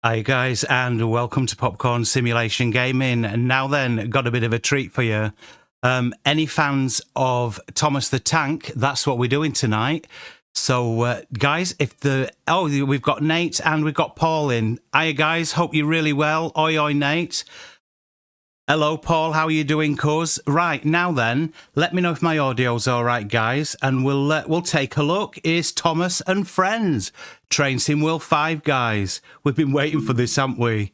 Hi guys, and welcome to Popcorn Simulation Gaming. And now then, got a bit of a treat for you. Any fans of Thomas the Tank, that's what we're doing tonight. So guys, we've got Nate and we've got Paul in. Hiya guys, hope you're really well. Oi oi Nate. Hello Paul, how are you doing cuz? Right, now then, let me know if my audio's alright guys, and we'll take a look. Here's Thomas and Friends, Train Sim World 5 guys. We've been waiting for this, haven't we?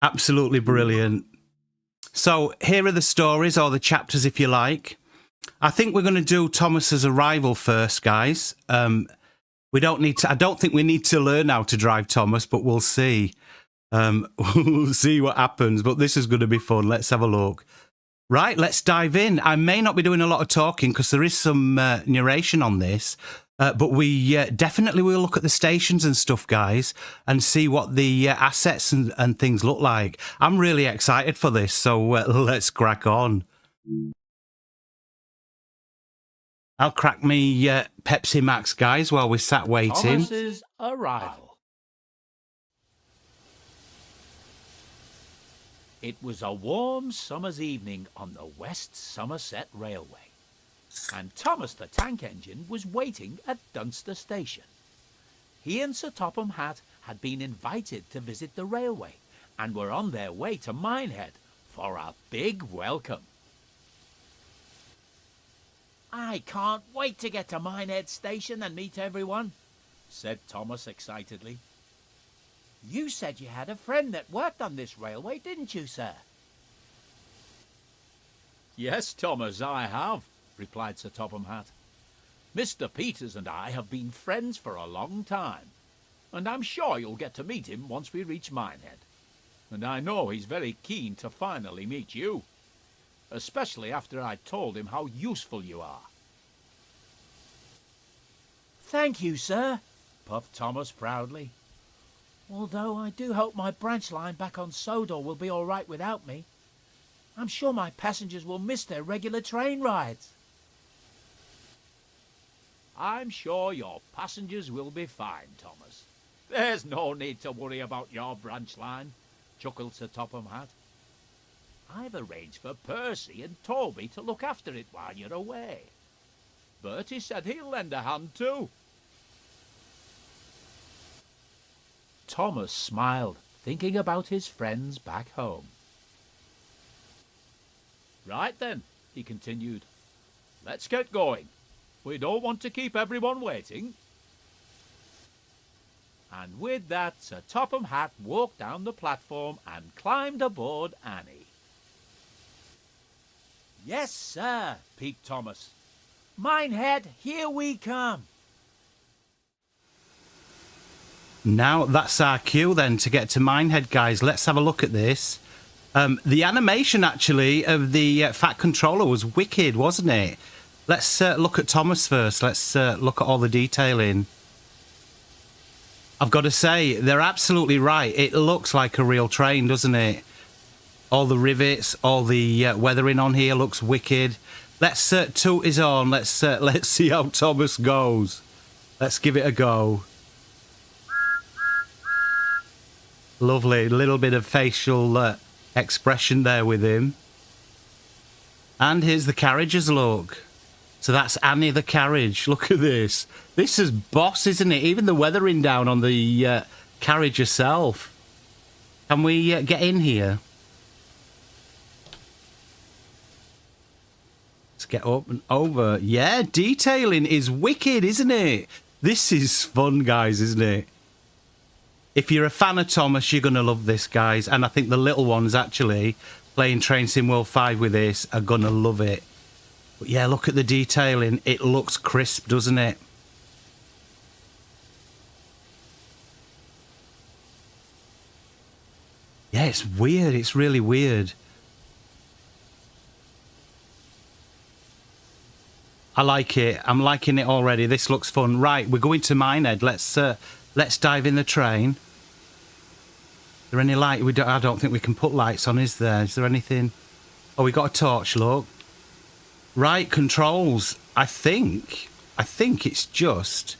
Absolutely brilliant. So here are the stories, or the chapters if you like. I think we're going to do Thomas's arrival first guys. I don't think we need to learn how to drive Thomas, but we'll see. We'll see what happens, but this is going to be fun. Let's have a look. Right, let's dive in. I may not be doing a lot of talking because there is some narration on this, but we definitely will look at the stations and stuff, guys, and see what the assets and things look like. I'm really excited for this, so let's crack on. I'll crack me Pepsi Max, guys, while we sat waiting. Thomas's arrival. It was a warm summer's evening on the West Somerset Railway, and Thomas the Tank Engine was waiting at Dunster Station. He and Sir Topham Hatt had been invited to visit the railway and were on their way to Minehead for a big welcome. "I can't wait to get to Minehead Station and meet everyone," said Thomas excitedly. "You said you had a friend that worked on this railway, didn't you, sir?" "Yes, Thomas, I have," replied Sir Topham Hatt. "Mr. Peters and I have been friends for a long time, and I'm sure you'll get to meet him once we reach Minehead. And I know he's very keen to finally meet you, especially after I told him how useful you are." "Thank you, sir," puffed Thomas proudly. "Although I do hope my branch line back on Sodor will be all right without me. I'm sure my passengers will miss their regular train rides." "I'm sure your passengers will be fine, Thomas. There's no need to worry about your branch line," chuckled Sir Topham Hatt. "I've arranged for Percy and Toby to look after it while you're away. Bertie said he'll lend a hand too." Thomas smiled, thinking about his friends back home. "Right then," he continued, "let's get going. We don't want to keep everyone waiting." And with that, Sir Topham Hatt walked down the platform and climbed aboard Annie. "Yes, sir," peeped Thomas. "Minehead, here we come." Now, that's our cue then to get to Minehead, guys. Let's have a look at this. The animation, actually, of the Fat Controller was wicked, wasn't it? Let's look at Thomas first. Let's look at all the detailing. I've got to say, they're absolutely right. It looks like a real train, doesn't it? All the rivets, all the weathering on here looks wicked. Let's toot his horn. Let's see how Thomas goes. Let's give it a go. Lovely, little bit of facial expression there with him. And here's the carriages, look. So that's Annie the carriage. Look at this. This is boss, isn't it? Even the weathering down on the carriage itself. Can we get in here? Let's get up and over. Yeah, detailing is wicked, isn't it? This is fun, guys, isn't it? If you're a fan of Thomas, you're going to love this, guys. And I think the little ones, actually, playing Train Sim World 5 with this, are going to love it. But yeah, look at the detailing. It looks crisp, doesn't it? Yeah, it's weird. It's really weird. I like it. I'm liking it already. This looks fun. Right, we're going to Minehead. Let's dive in the train. Is there any light? I don't think we can put lights on, is there? Is there anything? Oh, we got a torch, look. Right, controls. I think it's just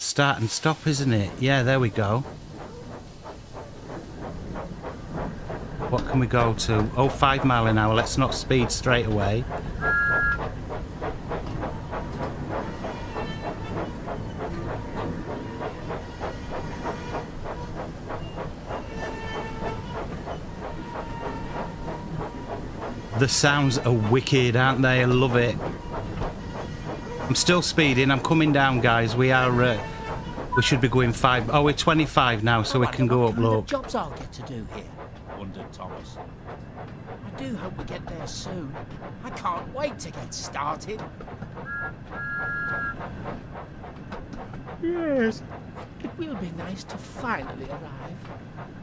start and stop, isn't it? Yeah, there we go. What can we go to? Oh, 5 mile an hour. Let's not speed straight away. The sounds are wicked, aren't they? I love it. I'm still speeding. I'm coming down, guys. We are... we should be going 5... Oh, we're 25 now, so we can go up, look. Jobs I'll get to do here, wondered Thomas. I do hope we get there soon. I can't wait to get started. Yes, it will be nice to finally arrive,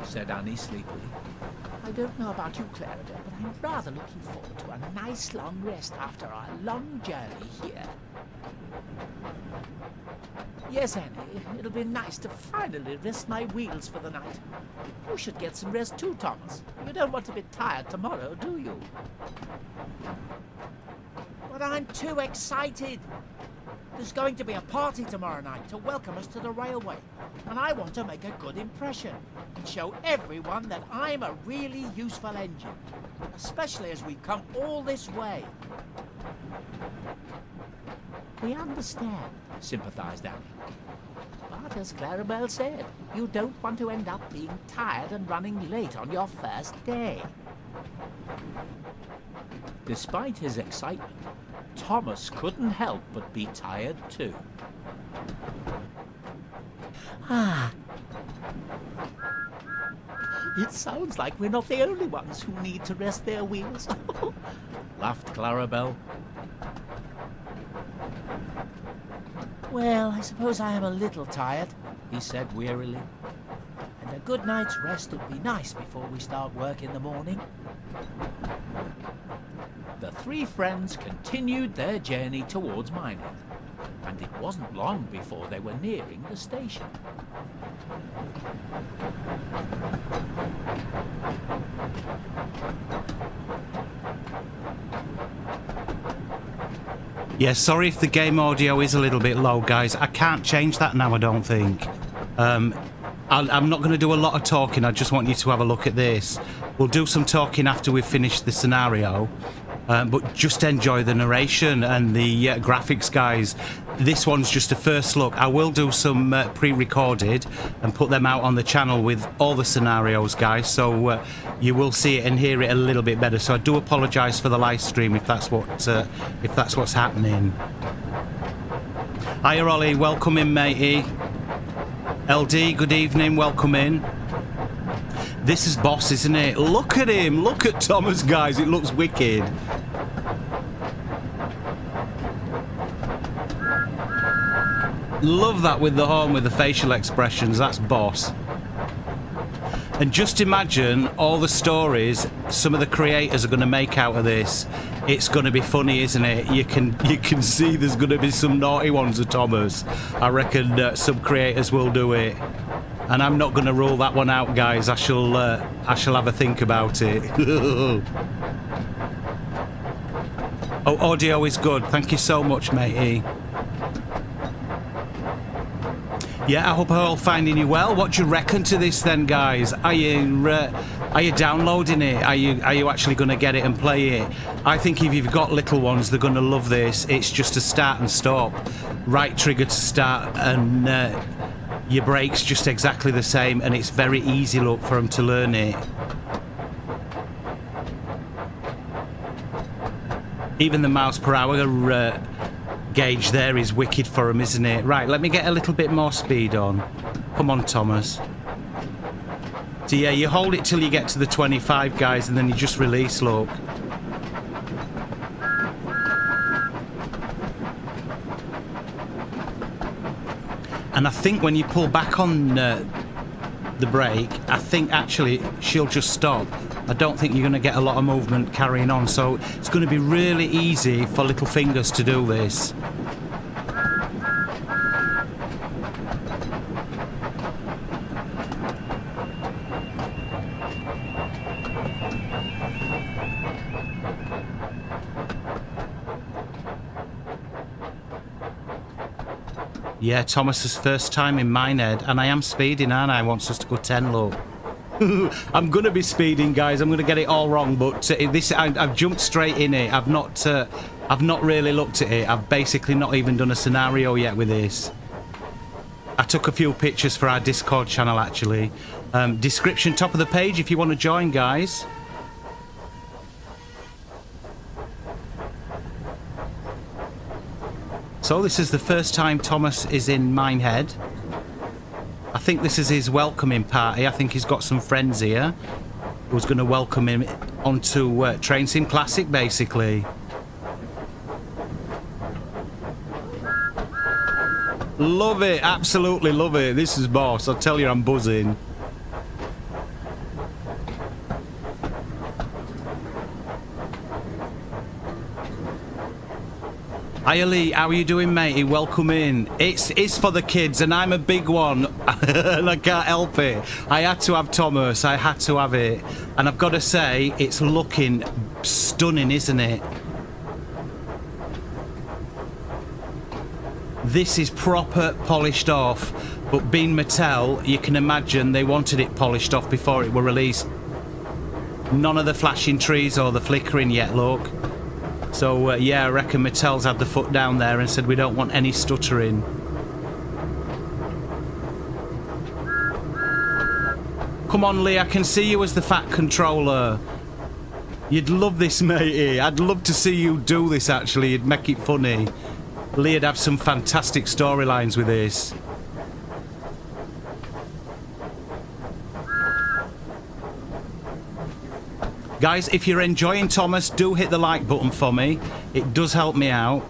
said Annie sleepily. I don't know about you, Clarabelle, but I'm rather looking forward to a nice long rest after our long journey here. Yes, Annie, it'll be nice to finally rest my wheels for the night. You should get some rest too, Thomas. You don't want to be tired tomorrow, do you? But I'm too excited. There's going to be a party tomorrow night to welcome us to the railway, and I want to make a good impression and show everyone that I'm a really useful engine, especially as we've come all this way. We understand, sympathized Annie. But as Clarabelle said, you don't want to end up being tired and running late on your first day. Despite his excitement, Thomas couldn't help but be tired too. It sounds like we're not the only ones who need to rest their wheels, laughed Clarabelle. Well, I suppose I am a little tired, he said wearily. And a good night's rest would be nice before we start work in the morning. The three friends continued their journey towards Minehead, and it wasn't long before they were nearing the station. Yeah, sorry if the game audio is a little bit low, guys. I can't change that now, I don't think. I'm not going to do a lot of talking. I just want you to have a look at this. We'll do some talking after we've finished the scenario. But just enjoy the narration and the graphics, guys. This one's just a first look. I will do some pre-recorded and put them out on the channel with all the scenarios, guys, so you will see it and hear it a little bit better. So I do apologise for the live stream if that's what's happening. Hiya, Ollie. Welcome in, matey. LD, good evening. Welcome in. This is Boss, isn't it? Look at him. Look at Thomas, guys. It looks wicked. Love that with the horn, with the facial expressions. That's Boss. And just imagine all the stories some of the creators are going to make out of this. It's going to be funny, isn't it? You can see there's going to be some naughty ones of Thomas. I reckon some creators will do it. And I'm not going to rule that one out, guys. I shall have a think about it. Oh, audio is good. Thank you so much, matey. Yeah, I hope I'm all finding you well. What do you reckon to this then, guys? Are you downloading it? Are you actually going to get it and play it? I think if you've got little ones, they're going to love this. It's just a start and stop. Right trigger to start, and your brakes just exactly the same, and it's very easy, look, for them to learn it. Even the miles per hour gauge there is wicked for them, isn't it? Right, let me get a little bit more speed on. Come on, Thomas. So yeah, you hold it till you get to the 25, guys, and then you just release, look. And I think when you pull back on the brake, I think actually she'll just stop. I don't think you're going to get a lot of movement carrying on, so it's going to be really easy for little fingers to do this. Yeah, Thomas's first time in Minehead, and I am speeding, aren't I? Wants us to go 10, look. I'm going to be speeding, guys. I'm going to get it all wrong, but I've jumped straight in it. I've not really looked at it. I've basically not even done a scenario yet with this. I took a few pictures for our Discord channel, actually. Description top of the page if you want to join, guys. So this is the first time Thomas is in Minehead. I think this is his welcoming party. I think he's got some friends here who's going to welcome him onto Train Sim Classic, basically. Love it, absolutely love it. This is boss. I tell you, I'm buzzing. Hiya Lee, how are you doing, matey? Welcome in. It's for the kids, and I'm a big one, and I can't help it. I had to have Thomas. I had to have it, and I've got to say, it's looking stunning, isn't it? This is proper polished off, but being Mattel, you can imagine they wanted it polished off before it were released. None of the flashing trees or the flickering yet, look. So, yeah, I reckon Mattel's had the foot down there and said we don't want any stuttering. Come on, Lee, I can see you as the fat controller. You'd love this, matey. I'd love to see you do this, actually. You'd make it funny. Lee'd have some fantastic storylines with this. Guys, if you're enjoying Thomas, do hit the like button for me. It does help me out.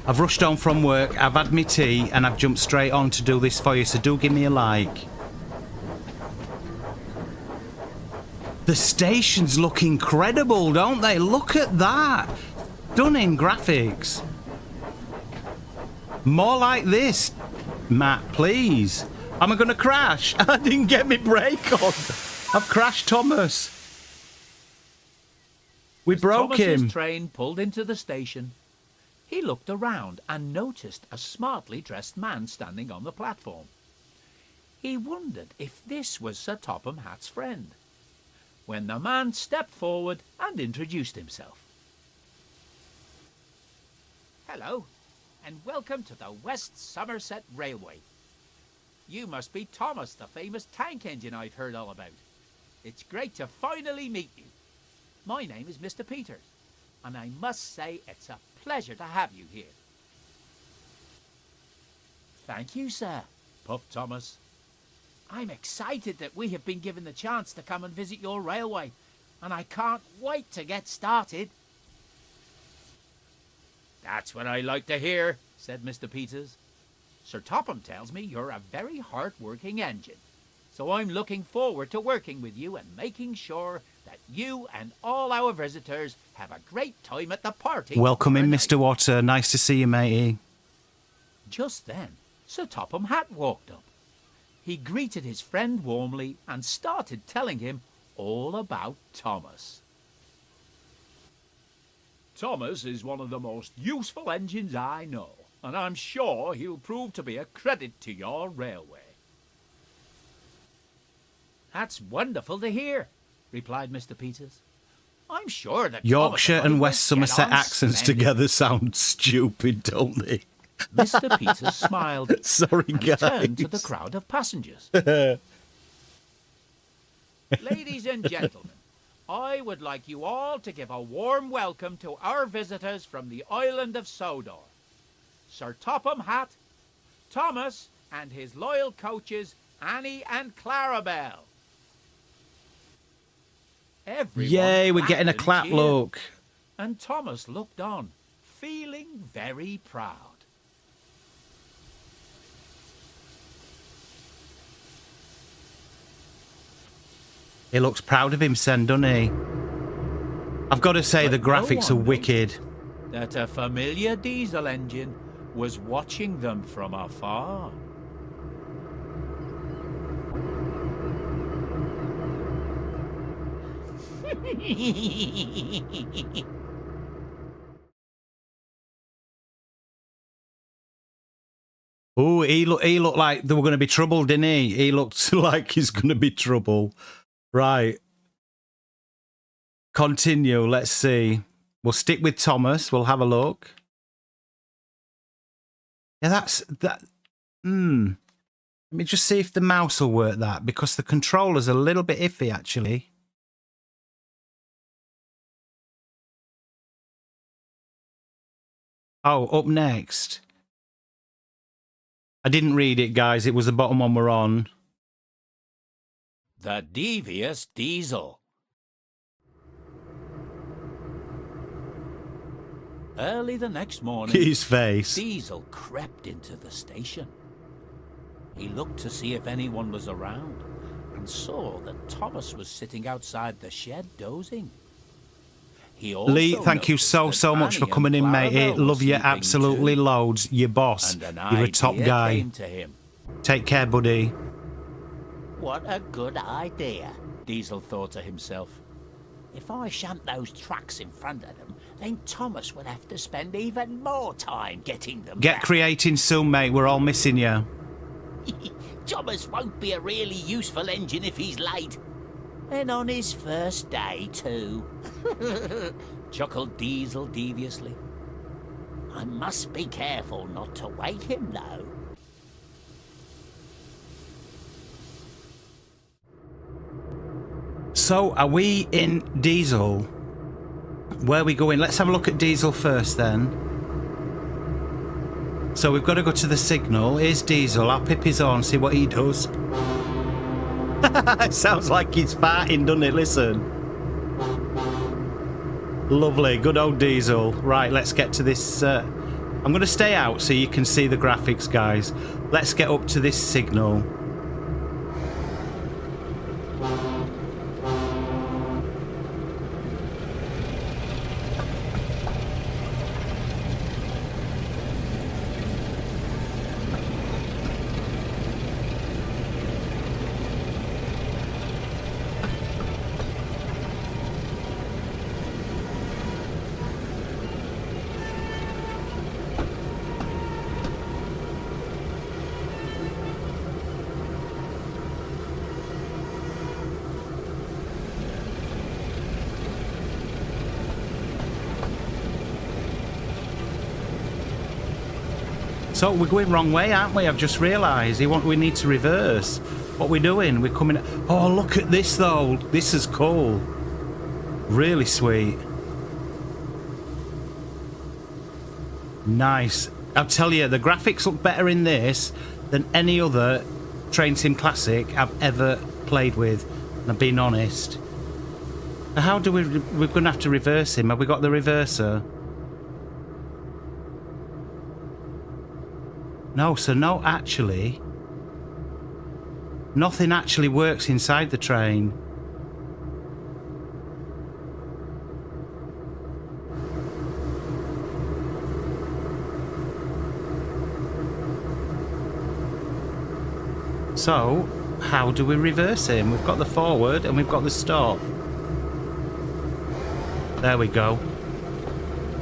I've rushed on from work, I've had my tea, and I've jumped straight on to do this for you, so do give me a like. The stations look incredible, don't they? Look at that. Stunning graphics. More like this, Matt, please. Am I going to crash? I didn't get my brake on. I've crashed Thomas. We broke him. Thomas's train pulled into the station. He looked around and noticed a smartly dressed man standing on the platform. He wondered if this was Sir Topham Hatt's friend, when the man stepped forward and introduced himself. Hello, and welcome to the West Somerset Railway. You must be Thomas, the famous tank engine I've heard all about. It's great to finally meet you. My name is Mr. Peters, and I must say it's a pleasure to have you here. Thank you, sir, puffed Thomas. I'm excited that we have been given the chance to come and visit your railway, and I can't wait to get started. That's what I like to hear, said Mr. Peters. Sir Topham tells me you're a very hard-working engine, so I'm looking forward to working with you and making sure that you and all our visitors have a great time at the party. Welcome in, Mr. Water. Nice to see you, matey. Just then, Sir Topham Hatt walked up. He greeted his friend warmly and started telling him all about Thomas. Thomas is one of the most useful engines I know, and I'm sure he'll prove to be a credit to your railway. That's wonderful to hear, replied Mr. Peters. I'm sure that Yorkshire and West Thomas Somerset accents together sound stupid, don't they? Mr. Peters smiled. Sorry, and guys. turned to the crowd of passengers. Ladies and gentlemen, I would like you all to give a warm welcome to our visitors from the island of Sodor. Sir Topham Hatt, Thomas, and his loyal coaches, Annie and Clarabelle. Everyone Yay, we're getting a happily clap, cheered, look. and Thomas looked on, feeling very proud. He looks proud of himself, doesn't he? I've got to say, But the graphics no are one wicked. That a familiar diesel engine was watching them from afar. Oh, he looked like there were going to be trouble, didn't he? He looked like he's going to be trouble. Right. Continue. Let's see. We'll stick with Thomas. We'll have a look. Yeah, that's that. Let me just see if the mouse will work that, because the controller's a little bit iffy, actually. Oh, up next. I didn't read it, guys. It was the bottom one we're on. The Devious Diesel. Early the next morning, His face. Diesel crept into the station. He looked to see if anyone was around and saw that Thomas was sitting outside the shed dozing. He also Lee, thank you so much for coming in, mate. Love you absolutely loads. Your boss. You're a top guy. Take care, buddy. What a good idea, Diesel thought to himself. If I shunt those trucks in front of them, then Thomas will have to spend even more time getting them Get back. creating soon, mate. We're all missing you. Thomas won't be a really useful engine if he's late. And on his first day, too. Chuckled Diesel deviously. I must be careful not to wake him, though. So, are we in Diesel? Where are we going? Let's have a look at Diesel first, then. So, we've got to go to the signal. Here's Diesel. I'll pip his on, see what he does. It sounds like he's farting, doesn't it? Listen. Lovely. Good old Diesel. Right, let's get to this. I'm going to stay out so you can see the graphics, guys. Let's get up to this signal. So we're going wrong way, aren't we? I've just realised. We need to reverse. What we're doing? We're coming... Oh, look at this, though. This is cool. Really sweet. Nice. I'll tell you, the graphics look better in this than any other Train Sim Classic I've ever played with. And I'm being honest. How do we... We're going to have to reverse him. Have we got the reverser? No, so no, actually, nothing actually works inside the train. So, how do we reverse him? We've got the forward and we've got the stop. There we go.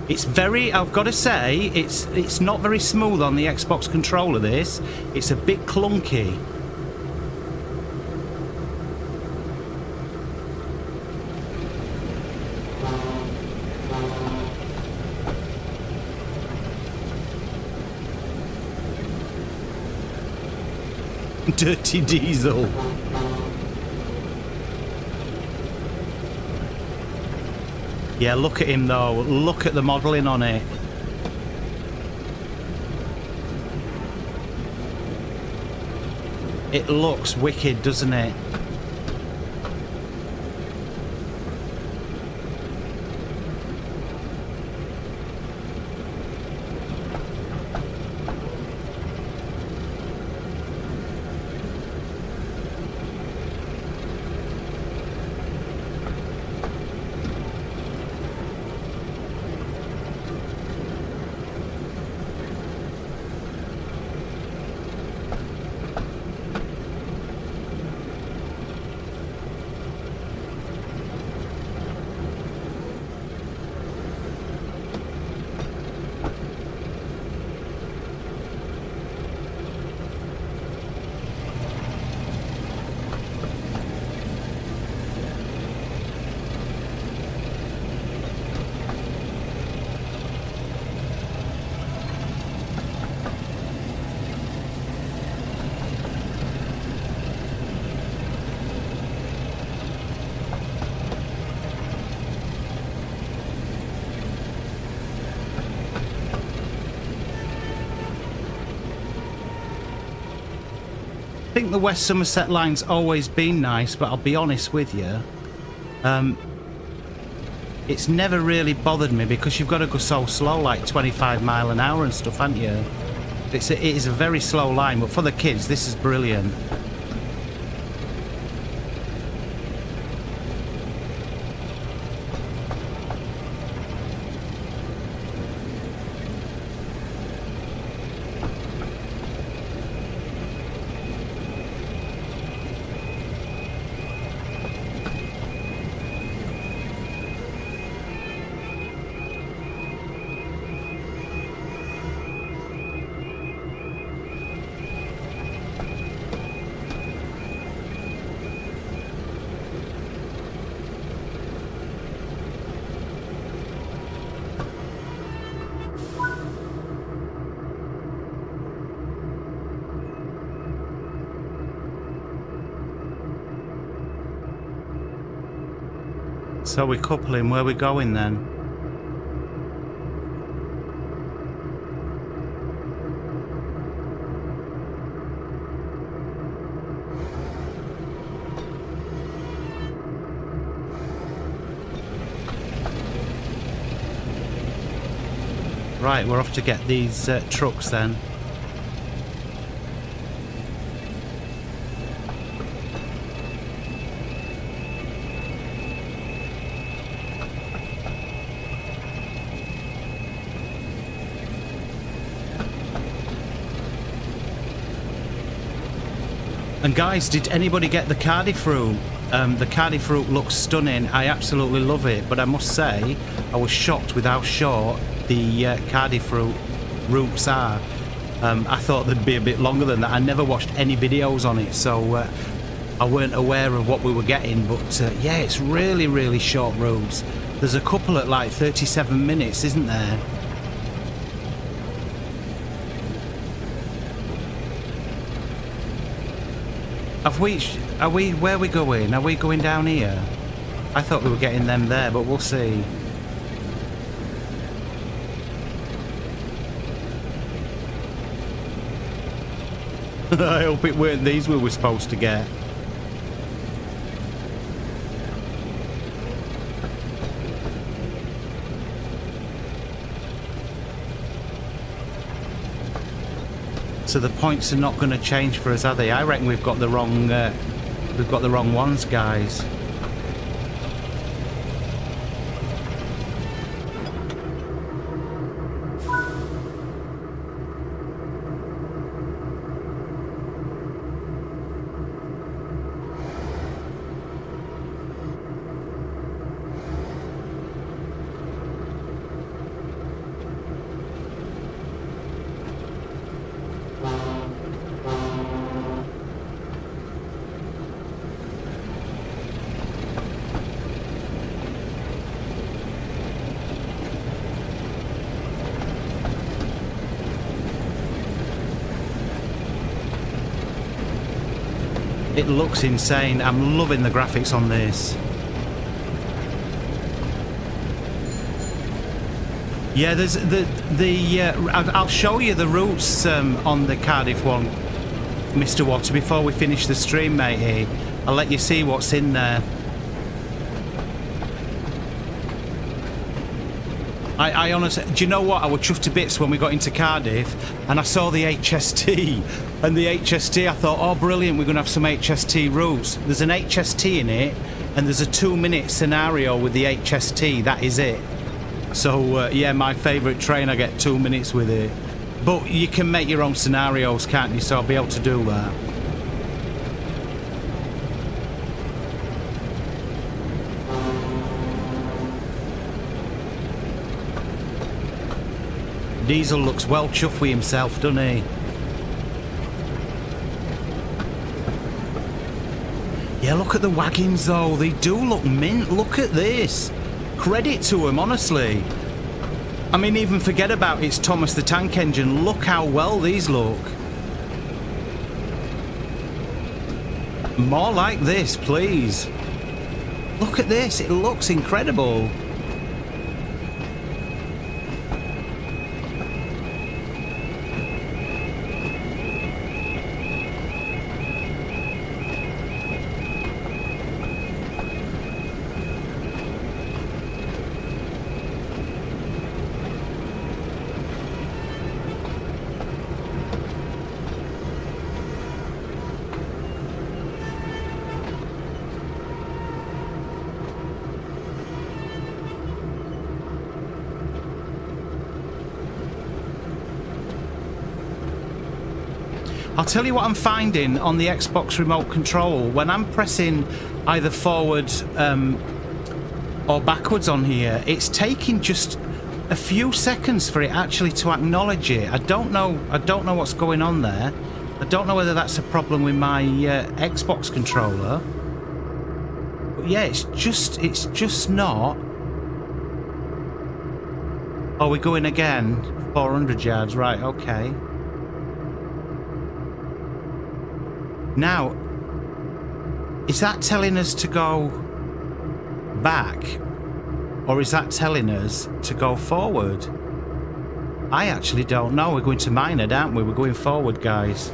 It's very, I've got to say, it's not very smooth on the Xbox controller, this. It's a bit clunky. Dirty Diesel. Yeah, look at him though. Look at the modelling on it. It looks wicked, doesn't it? think the West Somerset line's always been nice, but I'll be honest with you, it's never really bothered me because you've got to go so slow, like 25 mile an hour and stuff, haven't you? It is a very slow line, but for the kids, this is brilliant. So we're coupling, where are we going then? Right, we're off to get these trucks then. And guys, did anybody get the Cardiff route? The Cardiff route looks stunning. I absolutely love it. But I must say, I was shocked with how short the Cardiff routes are. I thought they'd be a bit longer than that. I never watched any videos on it, so I weren't aware of what we were getting. But yeah, it's really, really short routes. There's a couple at like 37 minutes, isn't there? Where are we going? Are we going down here? I thought we were getting them there, but we'll see. I hope it weren't these we were supposed to get. So the points are not going to change for us, are they? I reckon we've got the wrong ones, guys. It looks insane. I'm loving the graphics on this. Yeah, there's I'll show you the routes on the Cardiff one, Mr. Water, before we finish the stream, matey. I'll let you see what's in there. I honestly, do you know what? I was chuffed to bits when we got into Cardiff and I saw the HST. And the HST, I thought, oh, brilliant, we're going to have some HST routes. There's an HST in it, and there's a 2-minute scenario with the HST. That is it. So, yeah, my favourite train, I get 2 minutes with it. But you can make your own scenarios, can't you? So I'll be able to do that. Diesel looks well chuffed with himself, doesn't he? Yeah, look at the wagons though. They do look mint. Look at this. Credit to them, honestly. I mean, even forget about it's Thomas the Tank Engine. Look how well these look. More like this, please. Look at this. It looks incredible. I'll tell you what I'm finding on the Xbox remote control. When I'm pressing either forward or backwards on here, it's taking just a few seconds for it actually to acknowledge it. I don't know what's going on there. I don't know whether that's a problem with my Xbox controller. But yeah, it's just not. Oh, we're going again. 400 yards, right, okay. Now, is that telling us to go back? Or is that telling us to go forward? I actually don't know. We're going to Minard, aren't we? We're going forward, guys.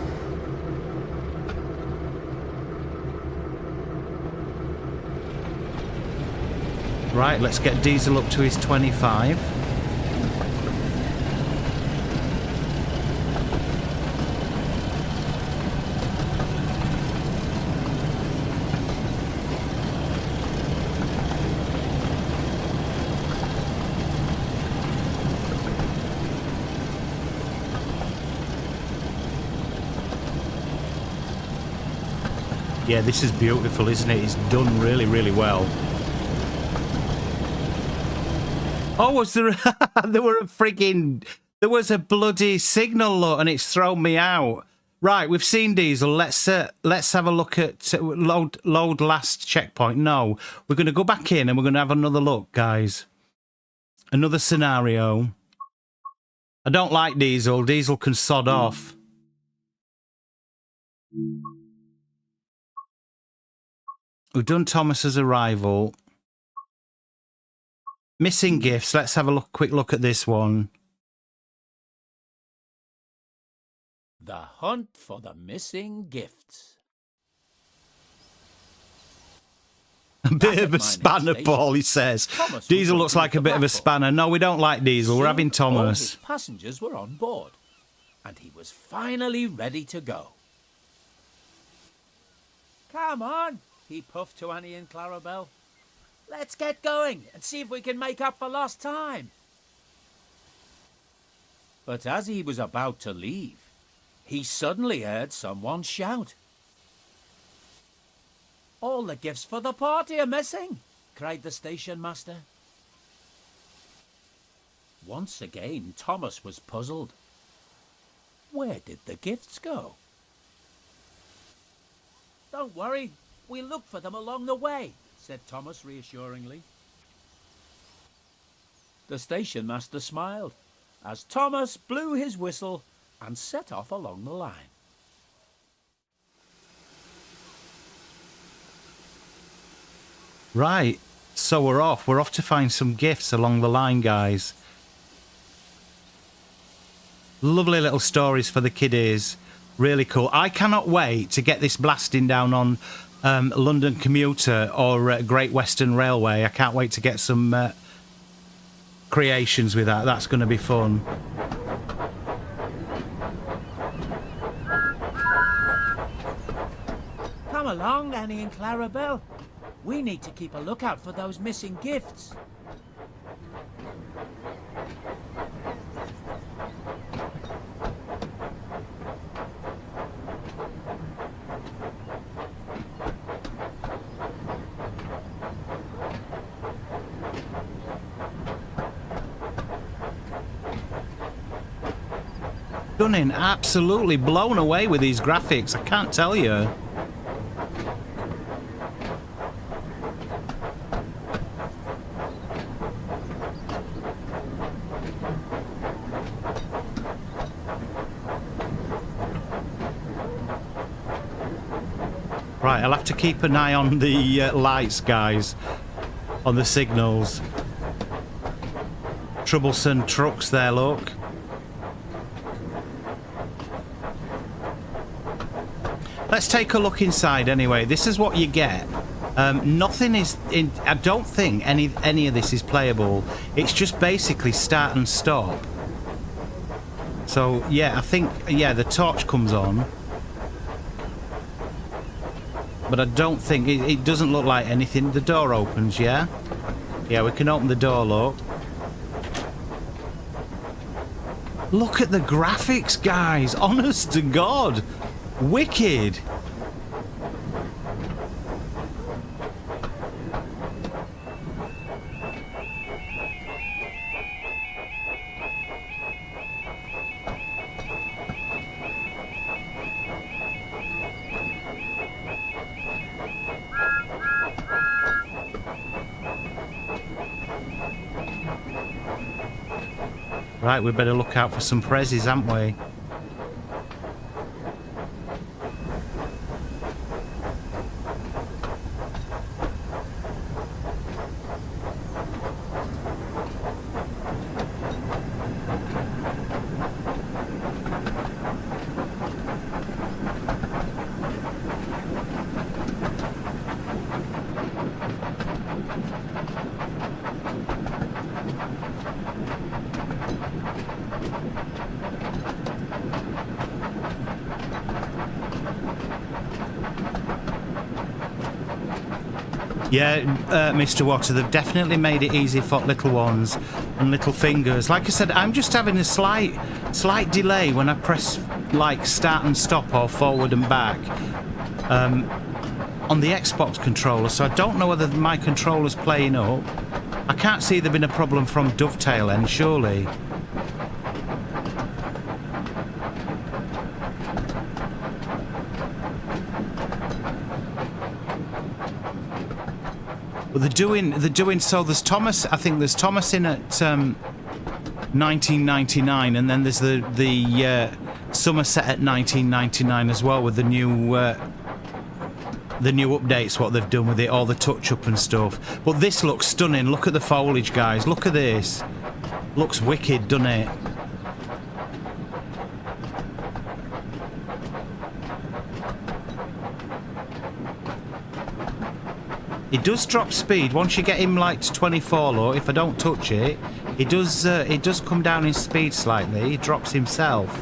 Right, let's get Diesel up to his 25. Yeah, this is beautiful, isn't it? It's done really, really well. Oh, was there there was a bloody signal, look, and it's thrown me out. Right, we've seen Diesel. Let's have a look at load last checkpoint. No, we're going to go back in and we're going to have another look, guys. Another scenario. I don't like Diesel. Diesel can sod off. We've done Thomas's arrival. Missing gifts. Let's have a quick look at this one. The hunt for the missing gifts. A bit of a spanner, Paul, he says. Diesel looks like a bit of a spanner. No, we don't like Diesel. We're having Thomas. All his passengers were on board, and he was finally ready to go. Come on, he puffed to Annie and Clarabelle. Let's get going and see if we can make up for lost time. But as he was about to leave, he suddenly heard someone shout. All the gifts for the party are missing, cried the station master. Once again, Thomas was puzzled. Where did the gifts go? Don't worry, we'll look for them along the way, said Thomas reassuringly. The station master smiled as Thomas blew his whistle and set off along the line. Right, so we're off. We're off to find some gifts along the line, guys. Lovely little stories for the kiddies. Really cool. I cannot wait to get this blasting down on London Commuter or Great Western Railway. I can't wait to get some creations with that. That's going to be fun. Come along, Annie and Clarabelle. We need to keep a lookout for those missing gifts. Stunning, absolutely blown away with these graphics, I can't tell you. Right, I'll have to keep an eye on the lights, guys, on the signals. Troublesome trucks there, look. Let's take a look inside anyway. This is what you get. Nothing is in. I don't think any of this is playable. It's just basically start and stop. So yeah, I think the torch comes on, but I don't think it doesn't look like anything. The door opens, yeah, we can open the door. Look at the graphics, guys. Honest to God. Wicked. Right, we better look out for some prezzies, haven't we? Yeah, Mr. Water, they've definitely made it easy for little ones and little fingers. Like I said, I'm just having a slight delay when I press like start and stop or forward and back on the Xbox controller, so I don't know whether my controller's playing up. I can't see there being a problem from Dovetail end, surely. But they're doing so. There's Thomas. I think there's Thomas in at 1999, and then there's the Somerset at 1999 as well with the new updates. What they've done with it, all the touch up and stuff. But this looks stunning. Look at the foliage, guys. Look at this. Looks wicked, doesn't it? It does drop speed once you get him like to 24 low. If I don't touch it, it does come down in speed slightly. He drops himself.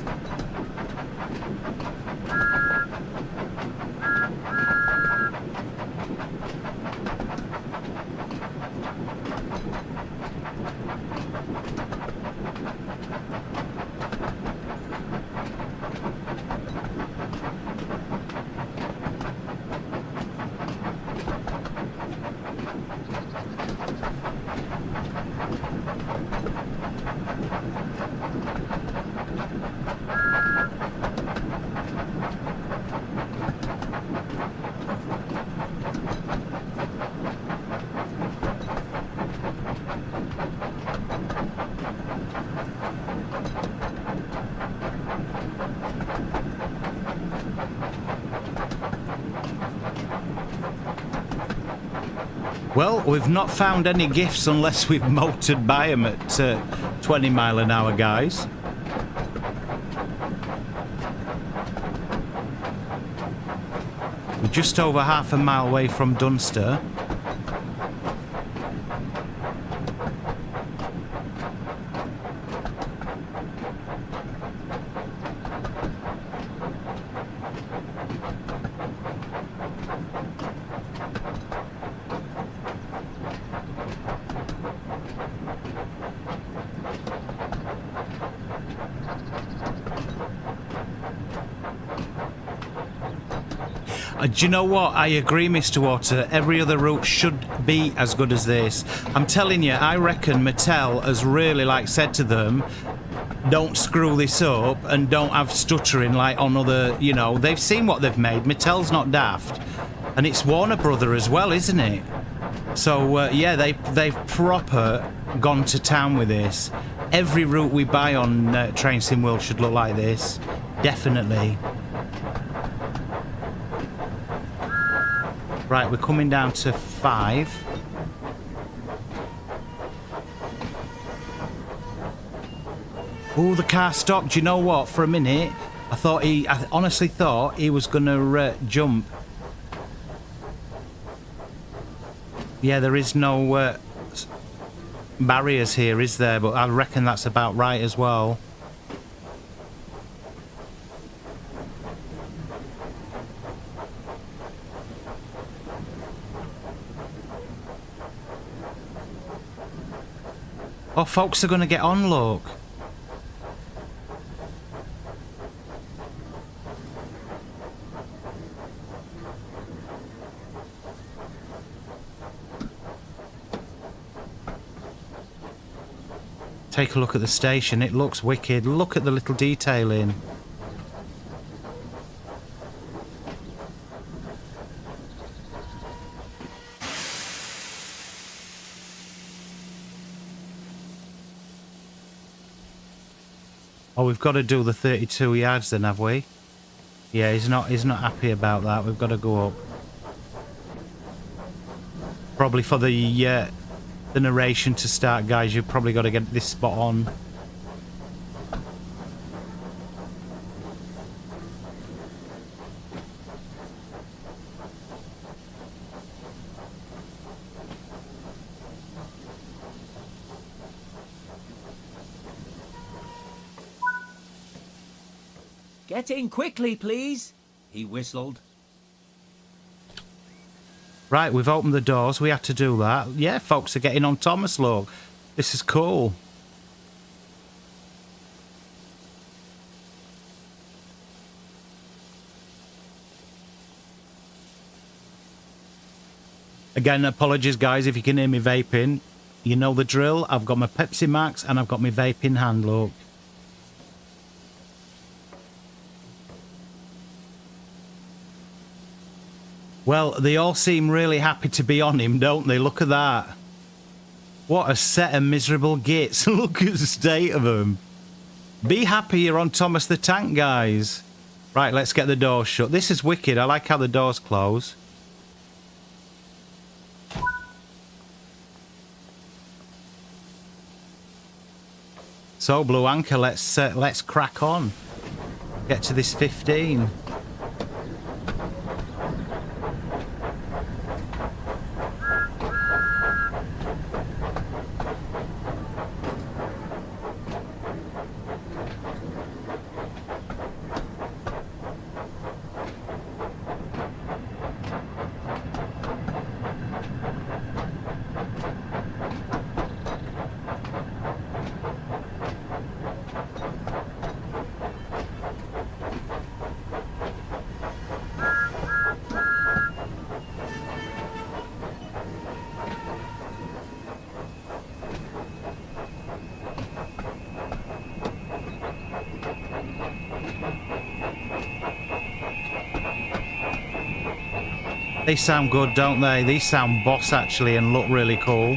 Well, we've not found any gifts unless we've motored by them at 20 mile an hour, guys. We're just over half a mile away from Dunster. Do you know what? I agree, Mr. Water. Every other route should be as good as this. I'm telling you, I reckon Mattel has really said to them, don't screw this up and don't have stuttering like on other, they've seen what they've made. Mattel's not daft. And it's Warner Brother as well, isn't it? So, yeah, they've proper gone to town with this. Every route we buy on Train Sim World should look like this. Definitely. Right, we're coming down to 5. Oh, the car stopped. Do you know what? For a minute, I honestly thought he was going to jump. Yeah, there is no barriers here, is there? But I reckon that's about right as well. Oh, folks are going to get on, look. Take a look at the station. It looks wicked. Look at the little detailing. Oh, we've got to do the 32 yards then, have we? Yeah, he's not happy about that. We've got to go up. Probably for the narration to start, guys, you've probably got to get this spot on. Get in quickly, please, he whistled. Right, we've opened the doors. We had to do that. Yeah, folks are getting on Thomas, look. This is cool. Again, apologies, guys, if you can hear me vaping. You know the drill. I've got my Pepsi Max and I've got my vape in hand, look. Well, they all seem really happy to be on him, don't they? Look at that. What a set of miserable gits. Look at the state of them. Be happy you're on Thomas the Tank, guys. Right, let's get the doors shut. This is wicked. I like how the doors close. So, Blue Anchor, let's crack on. Get to this 15. They sound good, don't they? These sound boss, actually, and look really cool.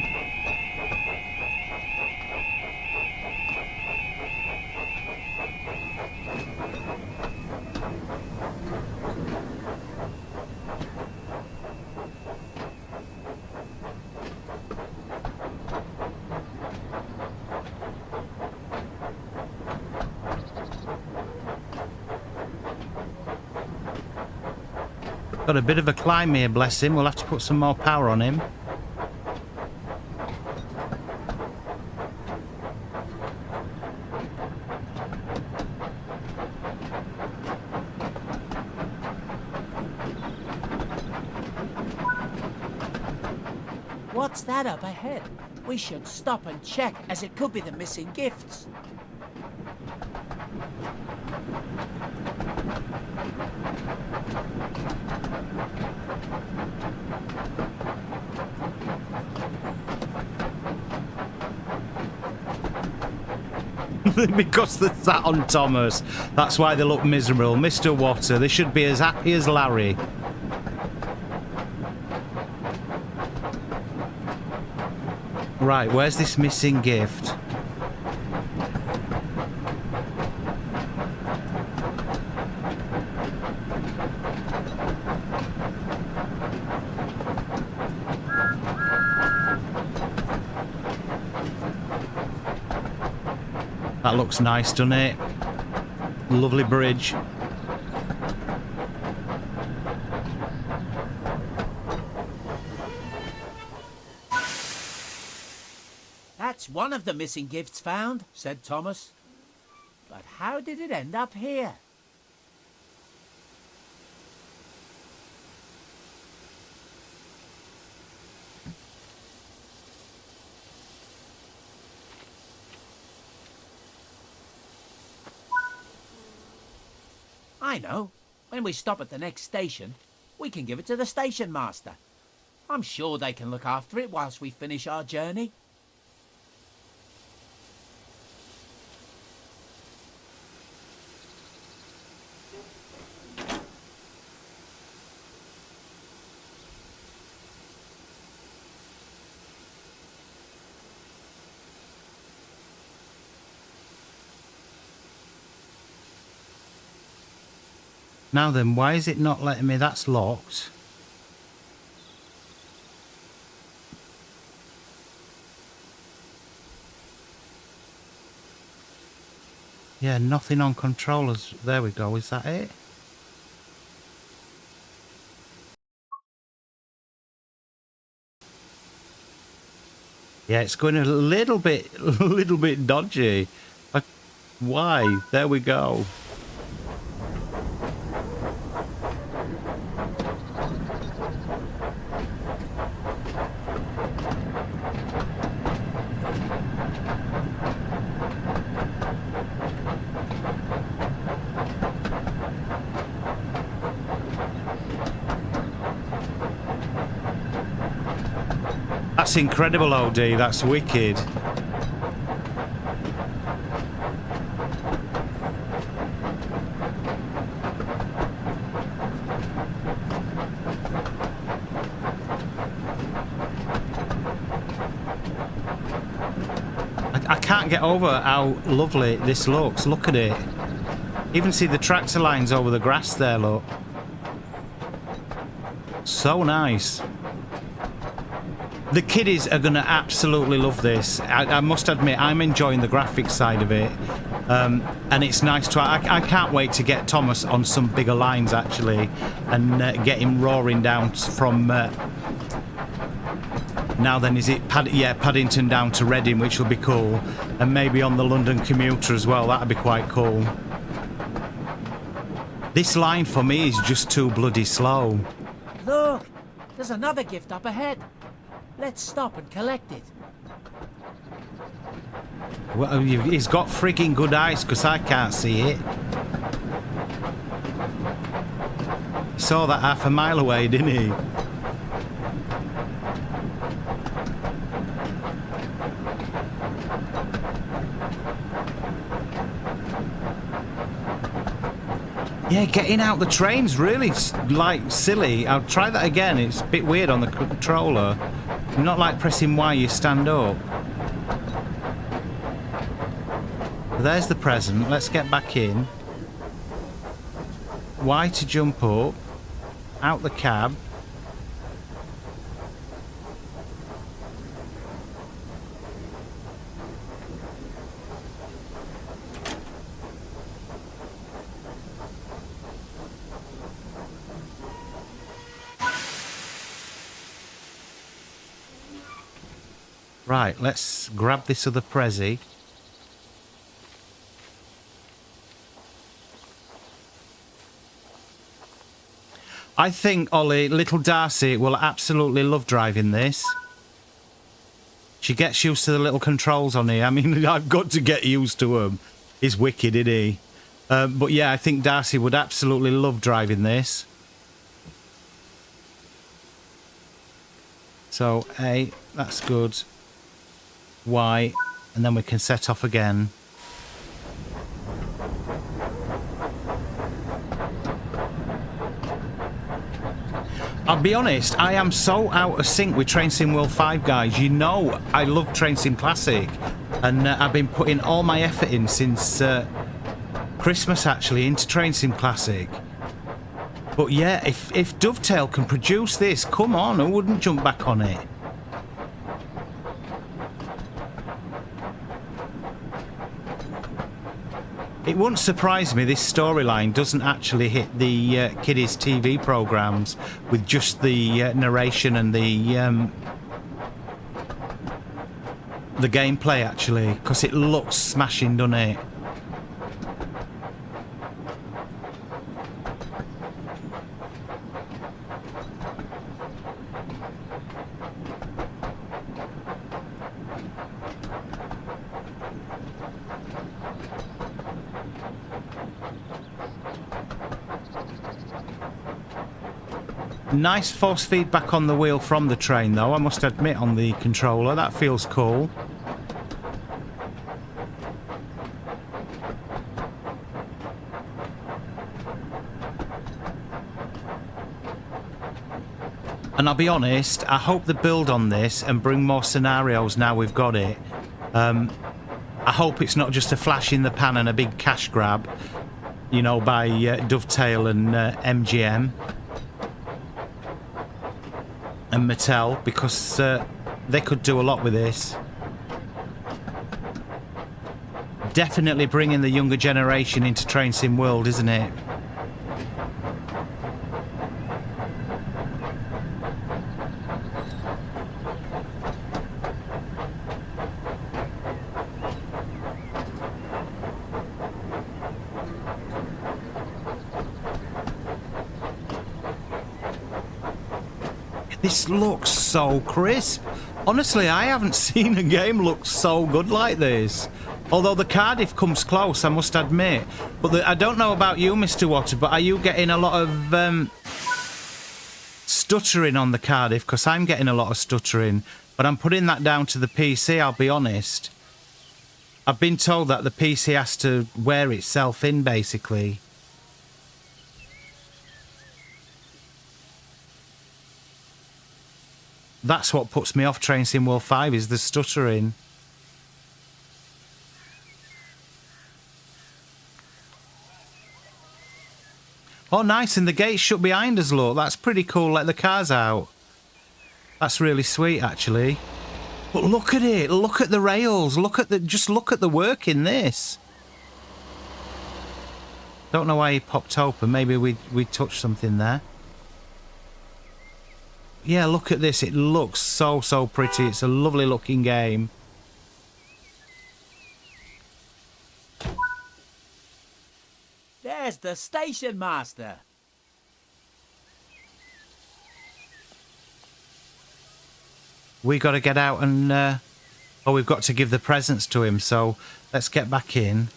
Got a bit of a climb here, bless him. We'll have to put some more power on him. What's that up ahead? We should stop and check, as it could be the missing gifts. Because they're sat on Thomas. That's why they look miserable. Mr. Water, they should be as happy as Larry. Right, where's this missing gift? That looks nice, doesn't it? Lovely bridge. That's one of the missing gifts found, said Thomas. But how did it end up here? I know. When we stop at the next station, we can give it to the station master. I'm sure they can look after it whilst we finish our journey. Now then, why is it not letting me? That's locked. Yeah, nothing on controllers. There we go. Is that it? Yeah, it's going a little bit dodgy. Why? There we go. That's incredible, OD. That's wicked. I can't get over how lovely this looks. Look at it. Even see the tractor lines over the grass there, look. So nice. The kiddies are going to absolutely love this. I must admit, I'm enjoying the graphics side of it. And it's nice to... I can't wait to get Thomas on some bigger lines, actually, and get him roaring down from... now then, is it Paddington down to Reading, which will be cool. And maybe on the London commuter as well. That'd be quite cool. This line for me is just too bloody slow. Look, there's another gift up ahead. Let's stop and collect it. Well, he's got frigging good eyes, because I can't see it. He saw that half a mile away, didn't he? Yeah, getting out the train's really, like, silly. I'll try that again. It's a bit weird on the controller. Not like pressing Y, you stand up. There's the present. Let's get back in. Y to jump up. Out the cab. Right, let's grab this other Prezi. I think, Ollie, little Darcy will absolutely love driving this. She gets used to the little controls on here. I mean, I've got to get used to them. He's wicked, isn't he? But yeah, I think Darcy would absolutely love driving this. So, A, that's good. Y, and then we can set off again. I'll be honest, I am so out of sync with Train Sim World 5, guys. You know I love Train Sim Classic, and I've been putting all my effort in since Christmas, actually, into Train Sim Classic. But yeah, if Dovetail can produce this, come on, who wouldn't jump back on it? It wouldn't surprise me this storyline doesn't actually hit the kiddies' TV programs with just the narration and the gameplay, actually, because it looks smashing, doesn't it? Nice force feedback on the wheel from the train, though, I must admit, on the controller. That feels cool. And I'll be honest, I hope they build on this and bring more scenarios now we've got it. I hope it's not just a flash in the pan and a big cash grab. you know, by Dovetail and MGM and Mattel, because they could do a lot with this. Definitely bringing the younger generation into Train Sim World, isn't it? This looks so crisp. Honestly, I haven't seen a game look so good like this. Although the Cardiff comes close, I must admit. But I don't know about you, Mr. Water, but are you getting a lot of stuttering on the Cardiff? Because I'm getting a lot of stuttering. But I'm putting that down to the PC, I'll be honest. I've been told that the PC has to wear itself in, basically. That's what puts me off Train Sim World 5, is the stuttering. Oh, nice, and the gate's shut behind us, look. That's pretty cool, let the cars out. That's really sweet, actually. But look at it, look at the rails, just look at the work in this. Don't know why he popped open, maybe we touched something there. Yeah, look at this. It looks so pretty. It's a lovely looking game. There's the station master. We got to get out and... oh, we've got to give the presents to him, so let's get back in.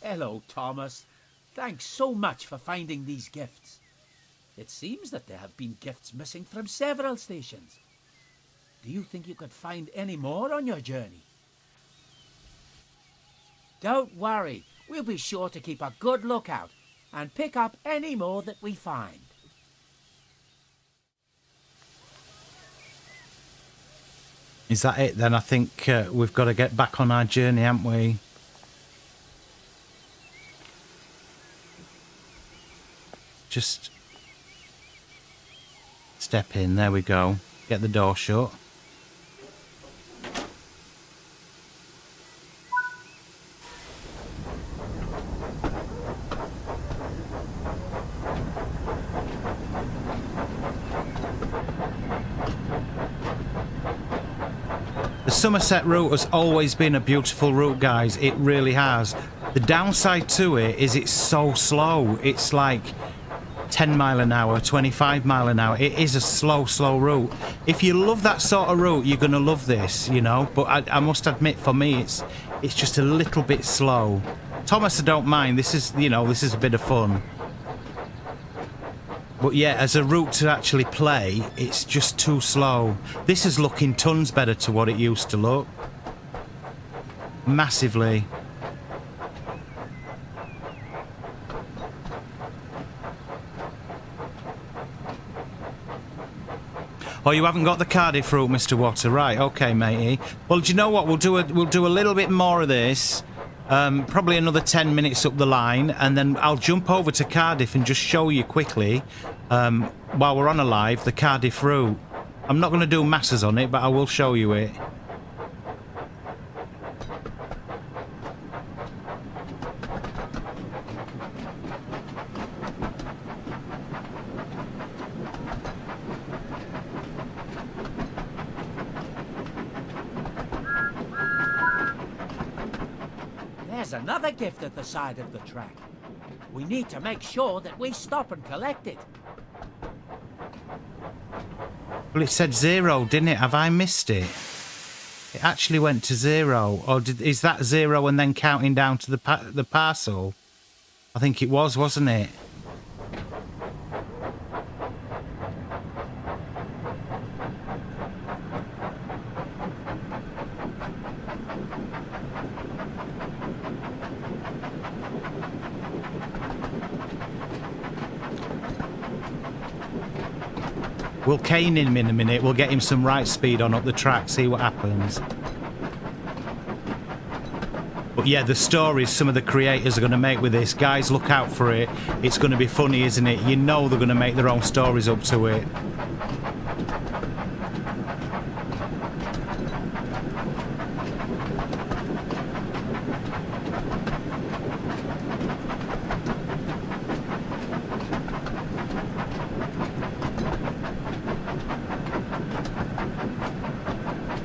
Hello, Thomas. Thanks so much for finding these gifts. It seems that there have been gifts missing from several stations. Do you think you could find any more on your journey? Don't worry. We'll be sure to keep a good lookout and pick up any more that we find. Is that it then? I think we've got to get back on our journey, haven't we? Just step in, there we go. Get the door shut. The Somerset route has always been a beautiful route, guys. It really has. The downside to it is it's so slow. It's like 10 mile an hour, 25 mile an hour. It is a slow route. If you love that sort of route, you're going to love this, you know. But I must admit, for me, it's just a little bit slow. Thomas, I don't mind. This is, you know, this is a bit of fun. But yeah, as a route to actually play, it's just too slow. This is looking tons better to what it used to look. Massively. Oh, you haven't got the Cardiff route, Mr. Water, right? Okay, matey. Well, do you know what? We'll do a little bit more of this. Probably another 10 minutes up the line, and then I'll jump over to Cardiff and just show you quickly, while we're on a live, the Cardiff route. I'm not going to do masses on it, but I will show you it. There's another gift at the side of the track. We need to make sure that we stop and collect it. Well, it said 0, didn't it? Have I missed it? It actually went to 0. Or is that 0 and then counting down to the parcel? I think it was, wasn't it? We'll cane him in a minute. We'll get him some right speed on up the track, see what happens. But yeah, the stories some of the creators are going to make with this, guys, look out for it. It's going to be funny, isn't it? You know they're going to make their own stories up to it.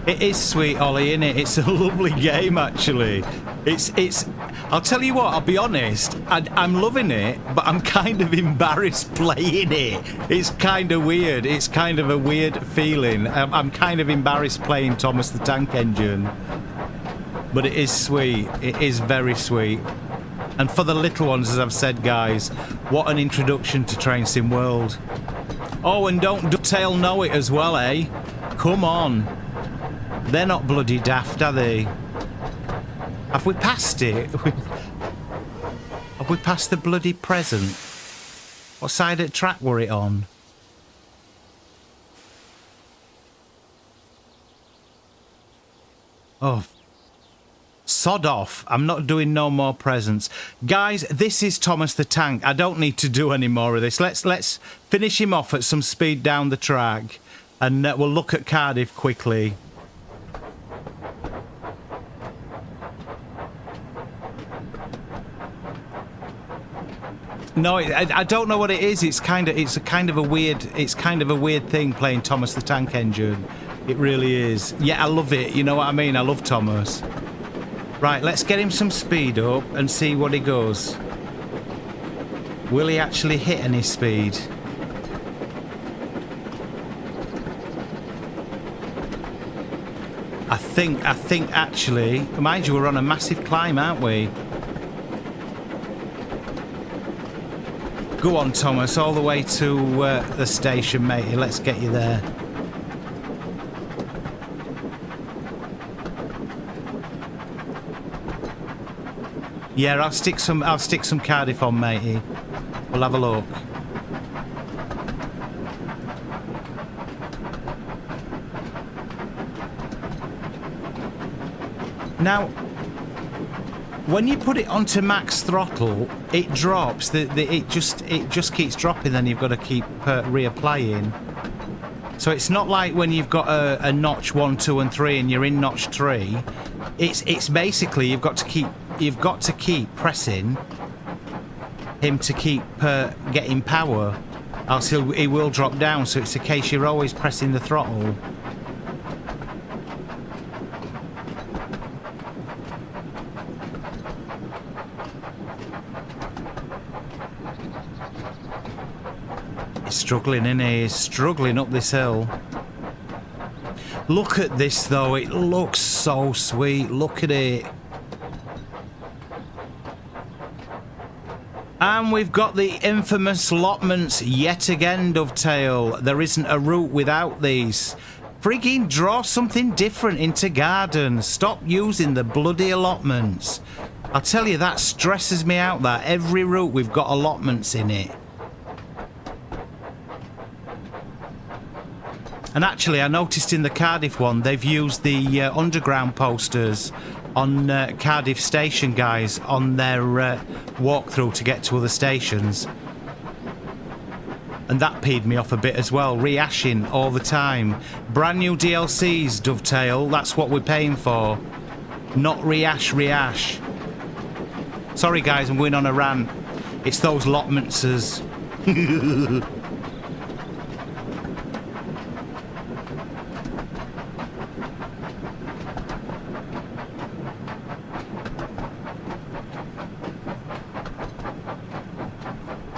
It is sweet, Ollie, isn't it? It's a lovely game, actually. It's. I'll tell you what. I'll be honest. I'm loving it, but I'm kind of embarrassed playing it. It's kind of weird. It's kind of a weird feeling. I'm kind of embarrassed playing Thomas the Tank Engine, but it is sweet. It is very sweet. And for the little ones, as I've said, guys, what an introduction to Train Sim World. Oh, and don't Ducktail know it as well, eh? Come on. They're not bloody daft, are they? Have we passed it? Have we passed the bloody present? What side of the track were it on? Oh, sod off. I'm not doing no more presents. Guys, this is Thomas the Tank. I don't need to do any more of this. Let's finish him off at some speed down the track, and we'll look at Cardiff quickly. No, I don't know what it is. It's kind of a weird thing playing Thomas the Tank Engine. It really is. Yeah, I love it. You know what I mean? I love Thomas. Right, let's get him some speed up and see what he goes. Will he actually hit any speed? I think actually, mind you, we're on a massive climb, aren't we? Go on, Thomas, all the way to the station, matey. Let's get you there. Yeah, I'll stick some Cardiff on, matey. We'll have a look. Now, when you put it onto max throttle, it drops. It just keeps dropping. Then you've got to keep reapplying. So it's not like when you've got a notch 1, 2, and 3, and you're in notch 3. It's basically you've got to keep pressing him to keep getting power, else he will drop down. So it's a case you're always pressing the throttle. Struggling, isn't he? He's struggling up this hill. Look at this though, it looks so sweet. Look at it. And we've got the infamous allotments yet again, Dovetail. There isn't a route without these. Frigging draw something different into Garden. Stop using the bloody allotments. I'll tell you, that stresses me out, that every route we've got allotments in it. And actually, I noticed in the Cardiff one, they've used the underground posters on Cardiff Station, guys, on their walkthrough to get to other stations. And that peed me off a bit as well, rehashing all the time. Brand new DLCs, Dovetail, that's what we're paying for. Not rehash. Sorry, guys, I'm going on a rant. It's those allotmentses.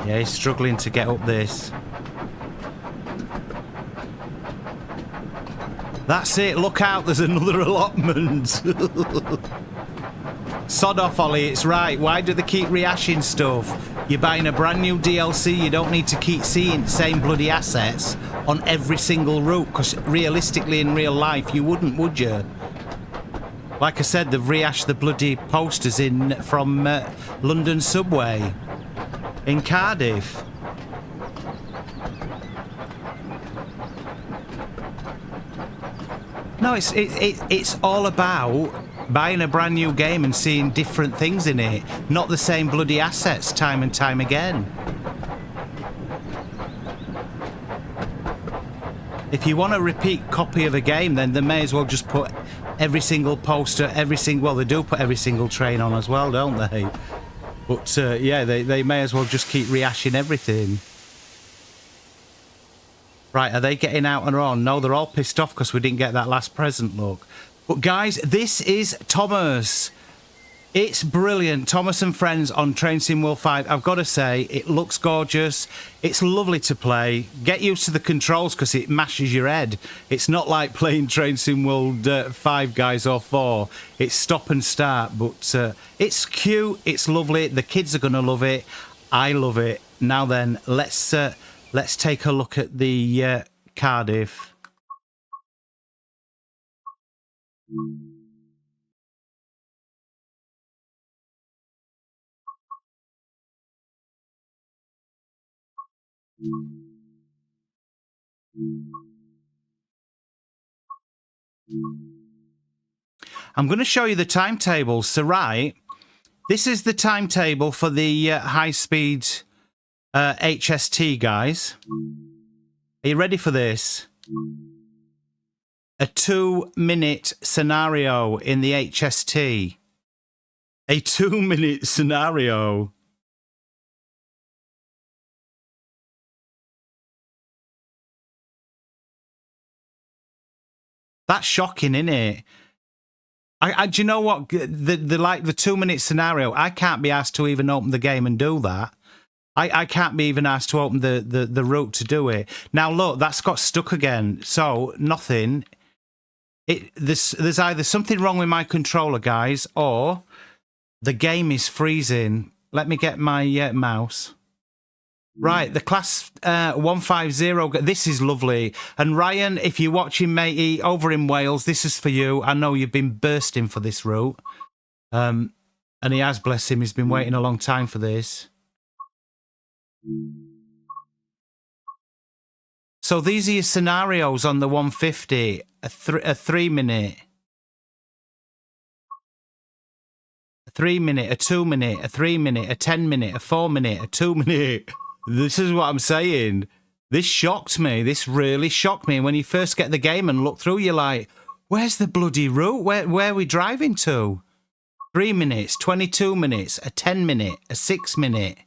Yeah, he's struggling to get up this. That's it, look out, there's another allotment. Sod off, Ollie, it's right. Why do they keep rehashing stuff? You're buying a brand new DLC, you don't need to keep seeing the same bloody assets on every single route, because realistically in real life you wouldn't, would you? Like I said, they've rehashed the bloody posters in from London Subway. In Cardiff. No, it's all about buying a brand new game and seeing different things in it, not the same bloody assets time and time again. If you want a repeat copy of a game, then they may as well just put every single poster, well, they do put every single train on as well, don't they? But yeah, they may as well just keep rehashing everything. Right, are they getting out and on? No, they're all pissed off because we didn't get that last present, look. But guys, this is Thomas. It's brilliant. Thomas and Friends on Train Sim World 5. I've got to say, it looks gorgeous. It's lovely to play. Get used to the controls because it mashes your head. It's not like playing Train Sim World 5, guys, or 4. It's stop and start, but it's cute. It's lovely. The kids are going to love it. I love it. Now then, let's take a look at the Cardiff. I'm going to show you the timetable. So, right, this is the timetable for the high-speed HST, guys. Are you ready for this? A 2-minute scenario in the HST. A 2-minute scenario. That's shocking, isn't it? Do you know what? The 2-minute scenario, I can't be asked to even open the game and do that. I can't be even asked to open the route to do it. Now, look, that's got stuck again. So, nothing. There's either something wrong with my controller, guys, or the game is freezing. Let me get my mouse. Right, the class 150. This is lovely. And Ryan, if you're watching, matey, over in Wales, this is for you. I know you've been bursting for this route. And he has, bless him, he's been waiting a long time for this. So these are your scenarios on the 150. A 3-minute. A 3-minute, a 2-minute, a 3-minute, a 10-minute, a 4-minute, a 2-minute. This is what I'm saying. This shocked me. This really shocked me. When you first get the game and look through, you're like, where's the bloody route? Where are we driving to? 3 minutes, 22 minutes, a 10-minute, a 6-minute.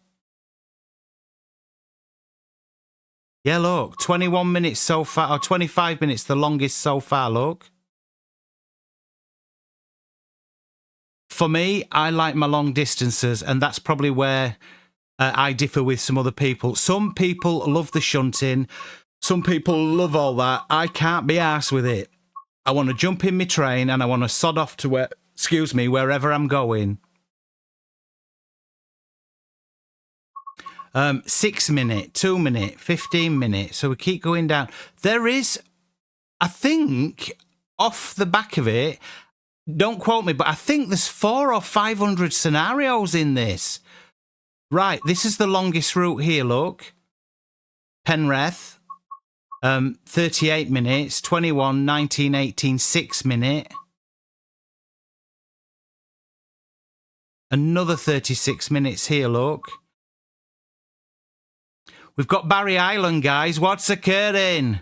Yeah, look, 21 minutes so far, or 25 minutes, the longest so far, look. For me, I like my long distances, and that's probably where I differ with some other people. Some people love the shunting. Some people love all that. I can't be arsed with it. I want to jump in my train and I want to sod off to wherever I'm going. 6 minute, 2 minute, 15 minutes. So we keep going down. There is, I think, off the back of it, don't quote me, but I think there's 400 or 500 scenarios in this. Right, this is the longest route here, look. Penrith, 38 minutes, 21, 19, 18, 6 minute. Another 36 minutes here, look. We've got Barry Island, guys. What's occurring?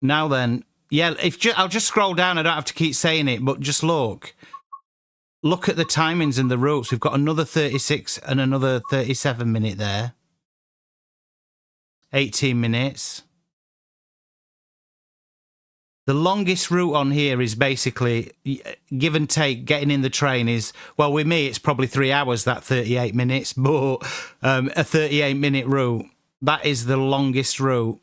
Now then, yeah, I'll just scroll down. I don't have to keep saying it, but just look. Look at the timings and the routes. We've got another 36 and another 37 minute there. 18 minutes. The longest route on here is basically, give and take, getting in the train is, well, with me, it's probably 3 hours, that 38 minutes, but a 38-minute route, that is the longest route.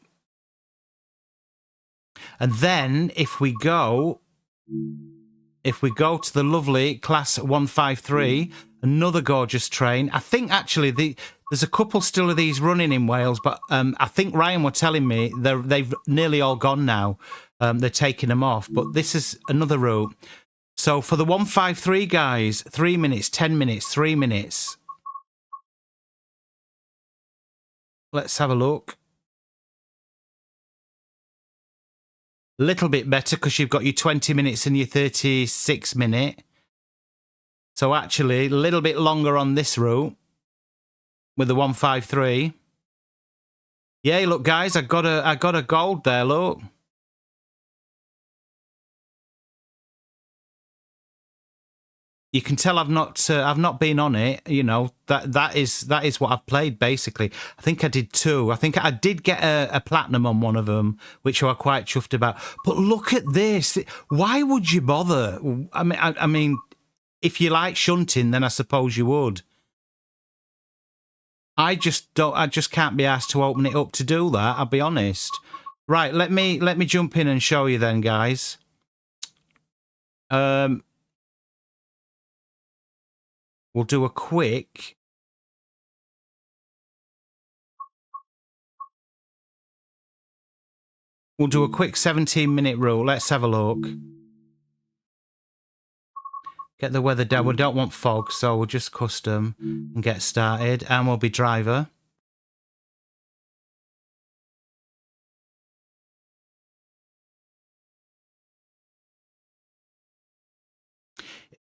And then if we go to the lovely Class 153, another gorgeous train. I think actually there's a couple still of these running in Wales, but I think Ryan were telling me they've nearly all gone now. They're taking them off, but this is another route. So for the 153 guys, 3 minutes, 10 minutes, 3 minutes. Let's have a look. little bit better because you've got your 20 minutes and your 36 minute. So actually, a little bit longer on this route with the 153. Yeah, look, guys, I got a gold there. Look. You can tell I've not been on it. You know, that is what I've played basically. I think I did 2. I think I did get a platinum on one of them, which I was quite chuffed about. But look at this. Why would you bother? I mean, if you like shunting, then I suppose you would. I just can't be asked to open it up to do that. I'll be honest. Right, let me jump in and show you then, guys. We'll do a quick... We'll do a quick 17-minute rule. Let's have a look. Get the weather down. We don't want fog, so we'll just custom and get started. And we'll be driver.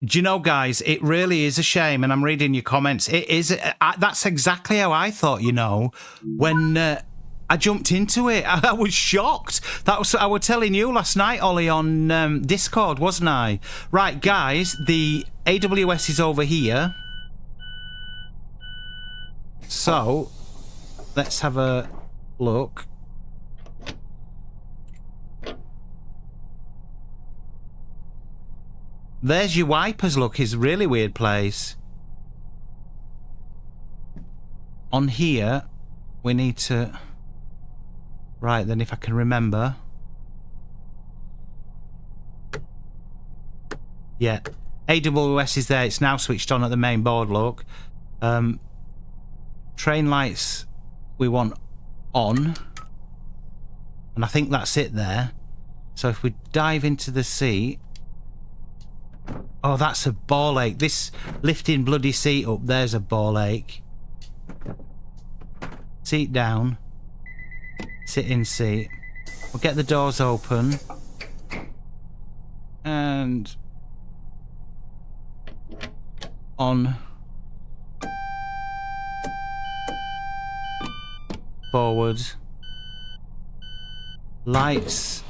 Do you know, guys, it really is a shame, and I'm reading your comments. It is. That's exactly how I thought, you know, when I jumped into it. I was shocked. That was, I was telling you last night, Ollie, on Discord, wasn't I? Right, guys, the AWS is over here. So, let's have a look. There's your wipers, look, is a really weird place. On here, we need to... Right, then if I can remember. Yeah, AWS is there. It's now switched on at the main board, look. Train lights we want on. And I think that's it there. So if we dive into the seat... Oh, that's a ball ache. This lifting bloody seat up, there's a ball ache. Seat down. Sit in seat. We'll get the doors open. And... on. Forward. Lights.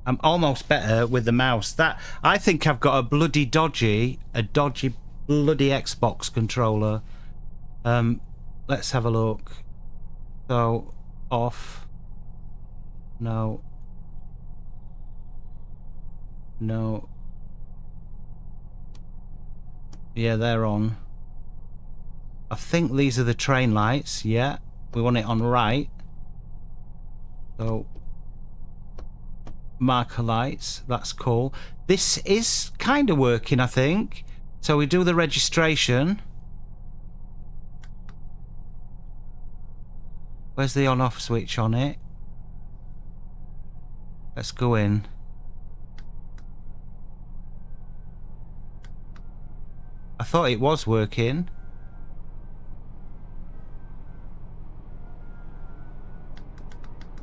I'm almost better with the mouse. That I think I've got a dodgy bloody Xbox controller. Let's have a look. So off. No. No. Yeah, they're on. I think these are the train lights. Yeah, we want it on right. So marker lights, that's cool. This is kind of working, I think. So we do the registration. Where's the on-off switch on it? Let's go in. I thought it was working.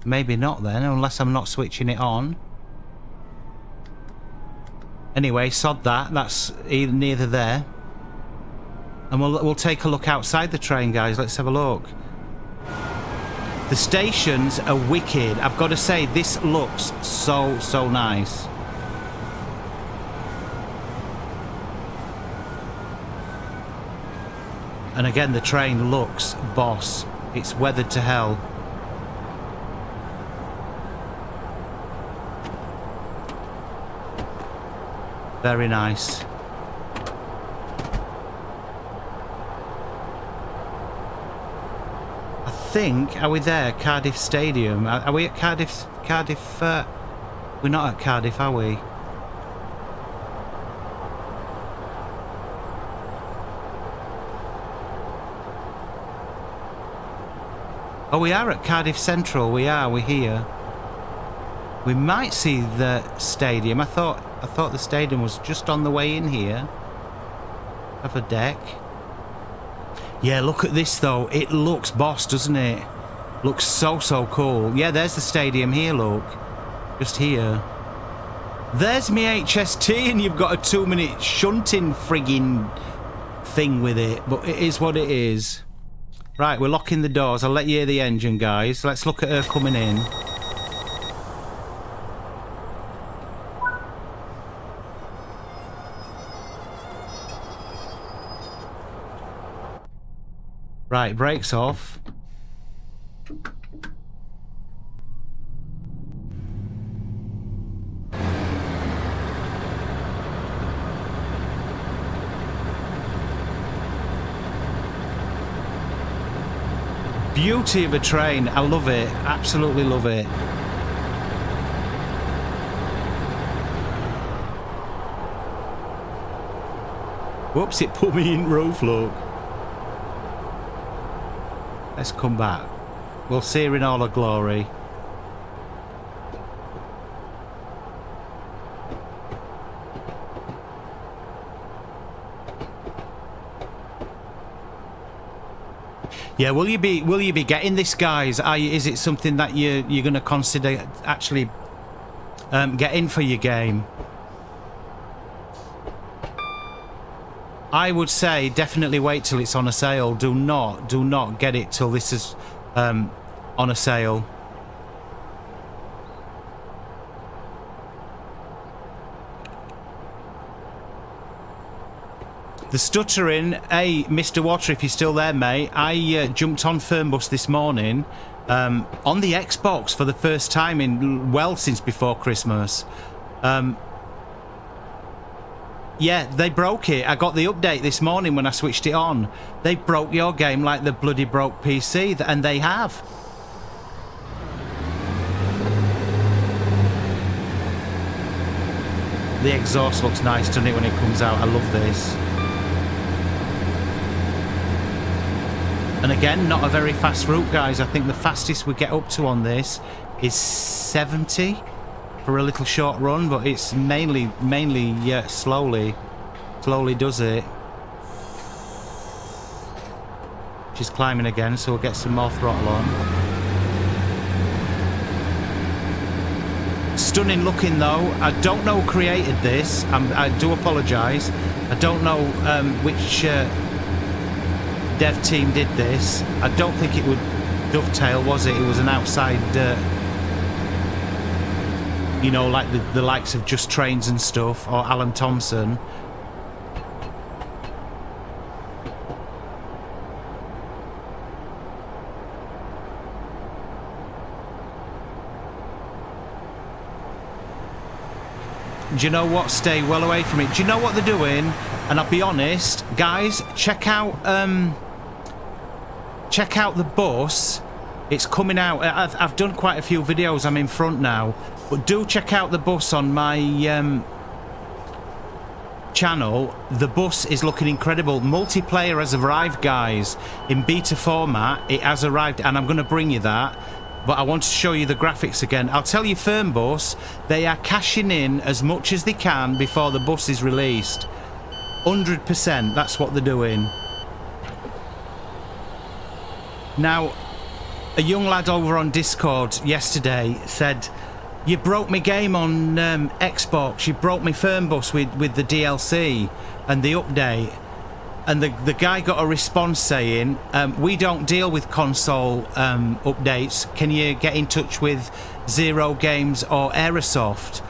Maybe not then, unless I'm not switching it on. Anyway, sod that. That's neither there. And we'll take a look outside the train, guys. Let's have a look. The stations are wicked. I've got to say, this looks so nice. And again, the train looks boss. It's weathered to hell. Very nice. I think, are we there? Cardiff Stadium. Are we at Cardiff? We're not at Cardiff, are we? Oh, we are at Cardiff Central. We're here. We might see the stadium. I thought the stadium was just on the way in here. Have a deck. Yeah, look at this though. It looks boss, doesn't it? Looks so cool. Yeah, there's the stadium here, look. Just here. There's me HST, and you've got a 2-minute shunting frigging thing with it. But it is what it is. Right, we're locking the doors. I'll let you hear the engine, guys. Let's look at her coming in. Right, brakes off. Beauty of a train. I love it. Absolutely love it. Whoops, it put me in roof, look. Let's come back. We'll see her in all her glory. Yeah, will you be getting this, guys? Is it something that you're going to consider actually getting for your game? I would say definitely wait till it's on a sale. Do not get it till this is on a sale. The stuttering, hey, Mr. Water, if you're still there, mate, I jumped on Fernbus this morning on the Xbox for the first time in, well, since before Christmas. Yeah, they broke it. I got the update this morning when I switched it on. They broke your game like the bloody broke PC, and they have. The exhaust looks nice, doesn't it, when it comes out? I love this. And again, not a very fast route, guys. I think the fastest we get up to on this is 70 for a little short run, but it's mainly slowly does it. She's climbing again, so we'll get some more throttle on. Stunning looking though. I don't know who created this. I do apologise. I don't know which dev team did this. I don't think it would dovetail, was it? It was an outside, you know, like the likes of Just Trains and stuff, or Alan Thompson. Do you know what? Stay well away from it. Do you know what they're doing? And I'll be honest, guys, check out the bus. It's coming out. I've done quite a few videos. I'm in front now, but do check out the bus on my channel. The bus is looking incredible. Multiplayer has arrived, guys, in beta format. It has arrived, and I'm going to bring you that. But I want to show you the graphics again. I'll tell you, Fernbus, they are cashing in as much as they can before the bus is released. 100%, that's what they're doing. Now, a young lad over on Discord yesterday said, you broke my game on Xbox, you broke my Fernbus with the DLC and the update. And the guy got a response saying, we don't deal with console updates. Can you get in touch with Zero Games or Aerosoft?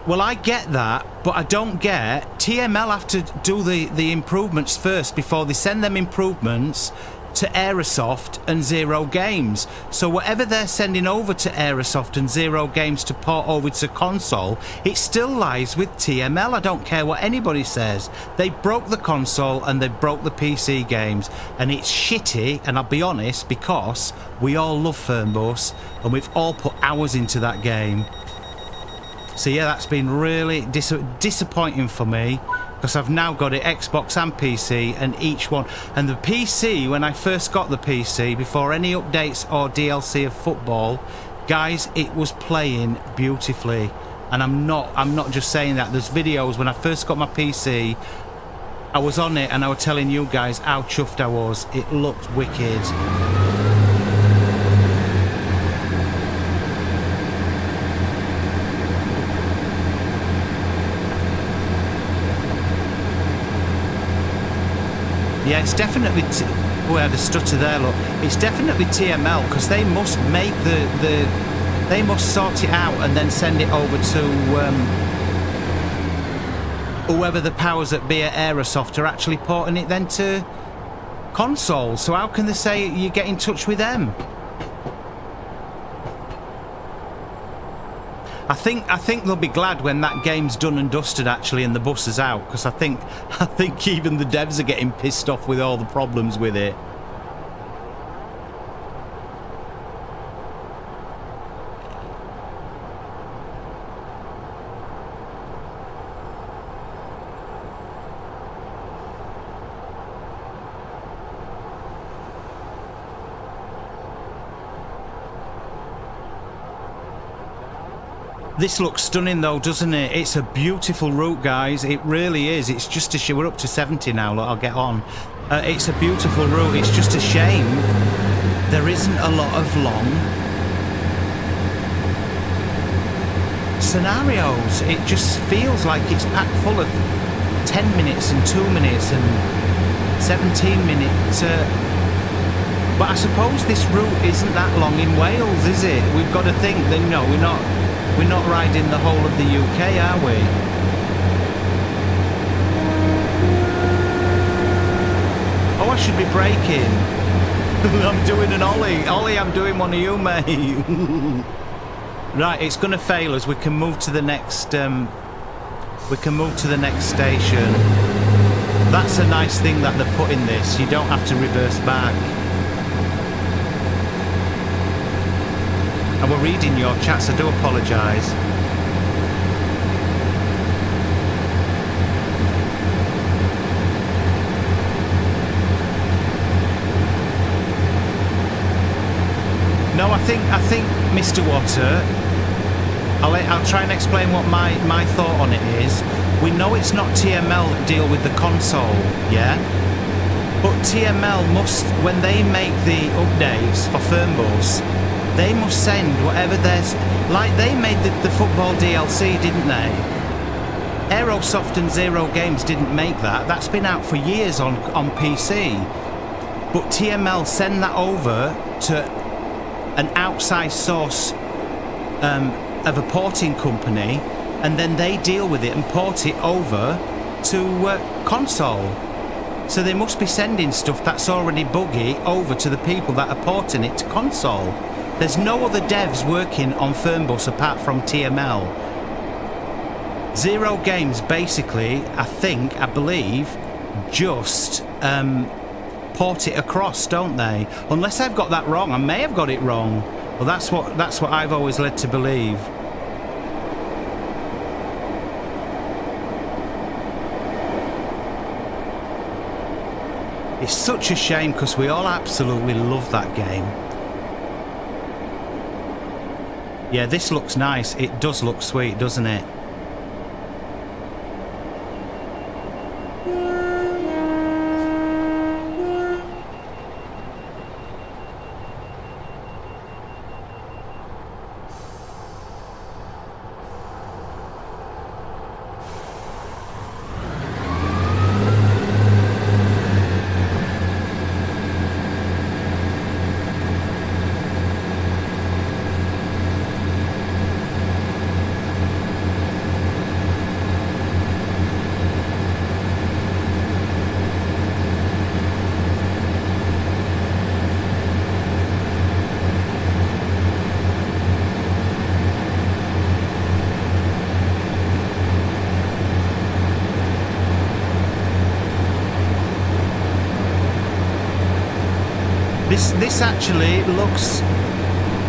Well, I get that, but I don't get... TML have to do the improvements first before they send them improvements to Aerosoft and Zero Games. So whatever they're sending over to Aerosoft and Zero Games to port over to console, it still lies with TML. I don't care what anybody says. They broke the console and they broke the PC games, and it's shitty, and I'll be honest, because we all love Fernbus and we've all put hours into that game. So yeah, that's been really disappointing for me, because I've now got it Xbox and PC, and each one. And the PC, when I first got the PC, before any updates or DLC of football, guys, it was playing beautifully. And I'm not just saying that. There's videos when I first got my PC, I was on it and I was telling you guys how chuffed I was. It looked wicked. Yeah, it's definitely... we had a stutter there, look. It's definitely TML, because they must make they must sort it out and then send it over to whoever the powers that be at Aerosoft are actually porting it then to console. So how can they say you get in touch with them? I think they'll be glad when that game's done and dusted actually and the bus is out, because I think even the devs are getting pissed off with all the problems with it. This looks stunning though, doesn't it? It's a beautiful route, guys. It really is. It's just a shame. We're up to 70 now. Look, I'll get on. It's a beautiful route. It's just a shame there isn't a lot of long scenarios. It just feels like it's packed full of 10 minutes and 2 minutes and 17 minutes. But I suppose this route isn't that long in Wales, is it? We've got to think that, no, we're not riding the whole of the UK, are we? Oh, I should be braking. I'm doing an ollie. Ollie, I'm doing one of you, mate. Right, it's going to fail us. We can move to the next. We can move to the next station. That's a nice thing that they're putting this. You don't have to reverse back. And we're reading your chats, I do apologise. No, I think Mr. Water, I'll try and explain what my thought on it is. We know it's not TML that deal with the console, yeah? But TML must, when they make the updates for Fernbus, they must send whatever there's... Like, they made the football DLC, didn't they? Aerosoft and Zero Games didn't make that. That's been out for years on PC. But TML send that over to an outside source of a porting company, and then they deal with it and port it over to console. So they must be sending stuff that's already buggy over to the people that are porting it to console. There's no other devs working on Fernbus apart from TML. Zero Games basically, I believe, just port it across, don't they? Unless I've got that wrong. I may have got it wrong. Well, that's what I've always led to believe. It's such a shame because we all absolutely love that game. Yeah, this looks nice. It does look sweet, doesn't it? This actually looks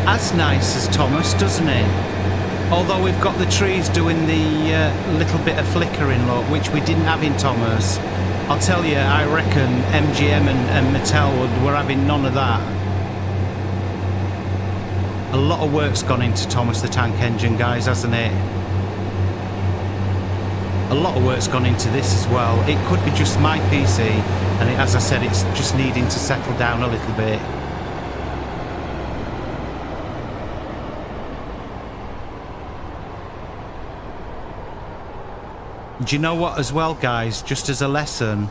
as nice as Thomas, doesn't it? Although we've got the trees doing the little bit of flickering look, which we didn't have in Thomas. I'll tell you, I reckon MGM and Mattel were having none of that. A lot of work's gone into Thomas the Tank Engine, guys, hasn't it? A lot of work's gone into this as well. It could be just my PC, and as I said, it's just needing to settle down a little bit. Do you know what as well, guys, just as a lesson,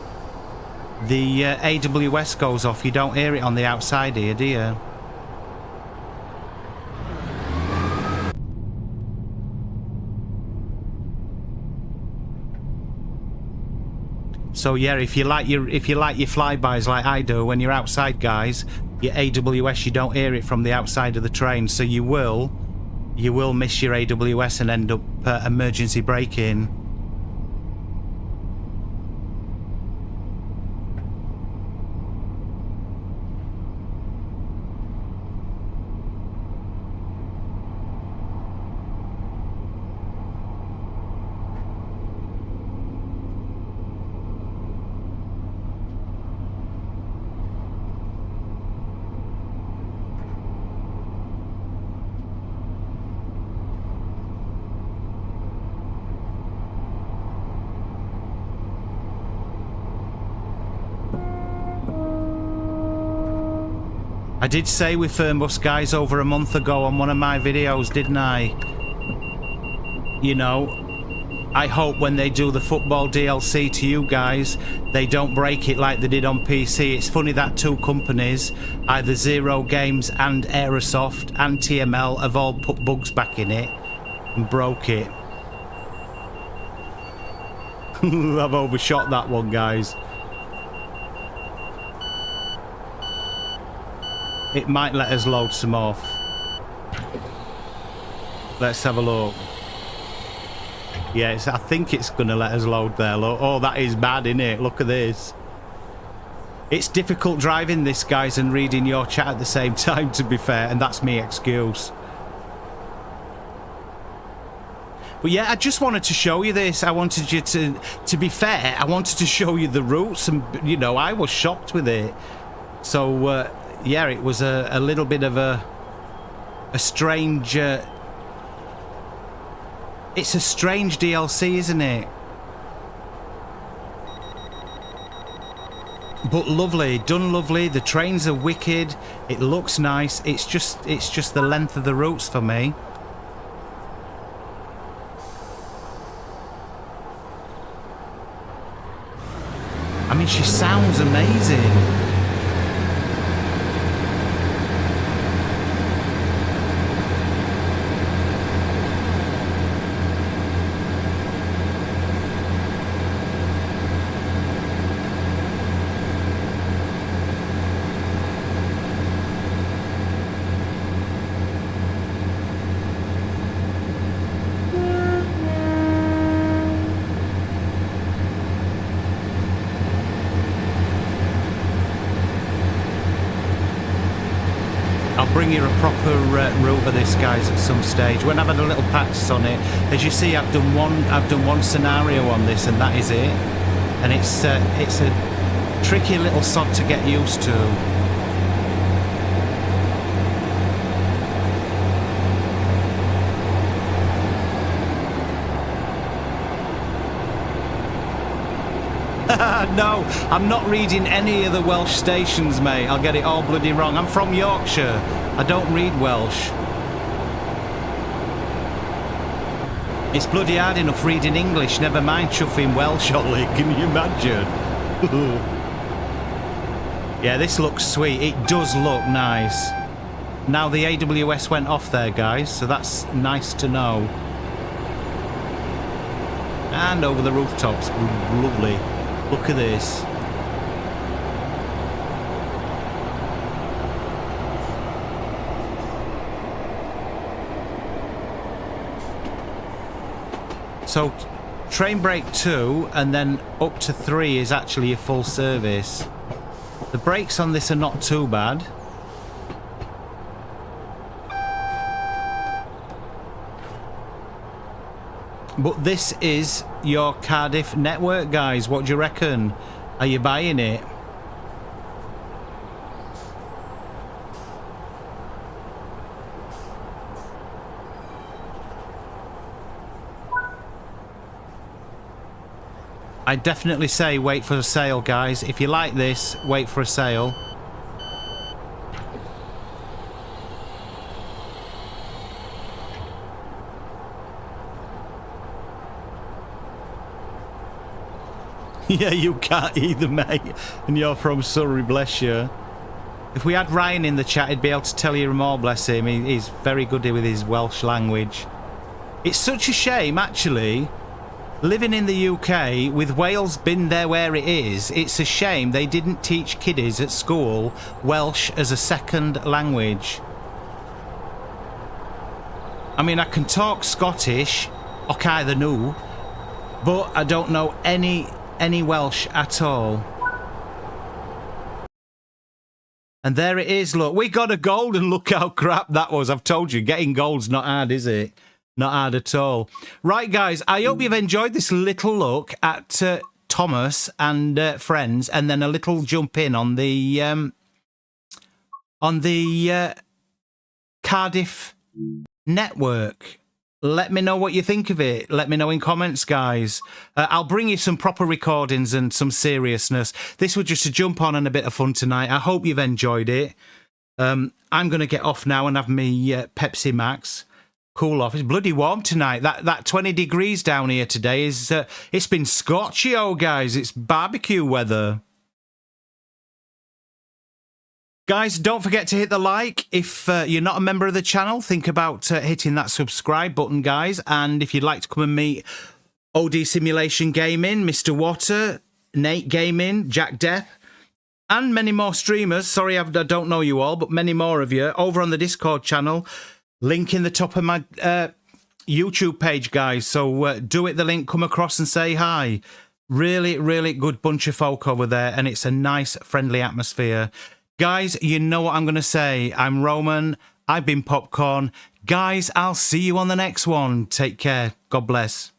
the AWS goes off. You don't hear it on the outside here, do you? So yeah, if you like your flybys like I do, when you're outside, guys, your AWS, you don't hear it from the outside of the train, so you will miss your AWS and end up emergency braking. I did say with Fernbus guys over a month ago on one of my videos, didn't I? You know, I hope when they do the football DLC to you guys, they don't break it like they did on PC. It's funny that two companies, either Zero Games and Aerosoft and TML, have all put bugs back in it and broke it. I've overshot that one, guys. It might let us load some off. Let's have a look. Yeah, I think it's going to let us load there. Look. Oh, that is bad, isn't it? Look at this. It's difficult driving this, guys, and reading your chat at the same time, to be fair, and that's my excuse. But yeah, I just wanted to show you this. I wanted you to be fair, I wanted to show you the routes, and, you know, I was shocked with it. So, yeah, it was a little bit of a strange... it's a strange DLC, isn't it? But lovely, done lovely. The trains are wicked. It looks nice. It's just the length of the routes for me. I mean, she sounds amazing. Bring you a proper route of this, guys, at some stage when I've had a little practice on it. As you see, I've done one scenario on this, and that is it. And it's a tricky little sod to get used to. No, I'm not reading any of the Welsh stations, mate. I'll get it all bloody wrong. I'm from Yorkshire. I don't read Welsh. It's bloody hard enough reading English, never mind chuffing Welsh, Ollie. Can you imagine? Yeah, this looks sweet. It does look nice. Now the AWS went off there, guys, so that's nice to know. And over the rooftops, lovely. Look at this. So train brake 2 and then up to 3 is actually a full service. The brakes on this are not too bad. But this is your Cardiff network, guys. What do you reckon? Are you buying it? I definitely say wait for a sale, guys. If you like this, wait for a sale. Yeah, you can't either, mate. And you're from Surrey, bless you. If we had Ryan in the chat, he'd be able to tell you more, bless him. He's very good with his Welsh language. It's such a shame, actually, living in the UK, with Wales been there where it is, it's a shame they didn't teach kiddies at school Welsh as a second language. I mean, I can talk Scottish, okay the new, but I don't know any Welsh at all. And there it is, look. We got a gold, and look how crap that was. I've told you, getting gold's not hard, is it? Not hard at all. Right, guys, I hope you've enjoyed this little look at Thomas and friends, and then a little jump in on the Cardiff network. Let me know what you think of it. Let me know in comments, guys. I'll bring you some proper recordings and some seriousness. This was just a jump on and a bit of fun tonight. I hope you've enjoyed it. I'm going to get off now and have me Pepsi Max. Cool off. It's bloody warm tonight. That 20 degrees down here today is... it's been scorchio, guys. It's barbecue weather. Guys, don't forget to hit the like. If you're not a member of the channel, think about hitting that subscribe button, guys. And if you'd like to come and meet OD Simulation Gaming, Mr. Water, Nate Gaming, Jack Depp, and many more streamers. Sorry, I don't know you all, but many more of you over on the Discord channel. Link in the top of my YouTube page, guys. So do it, the link, come across and say hi. Really, really good bunch of folk over there, and it's a nice, friendly atmosphere. Guys, you know what I'm going to say. I'm Roman. I've been Popcorn. Guys, I'll see you on the next one. Take care. God bless.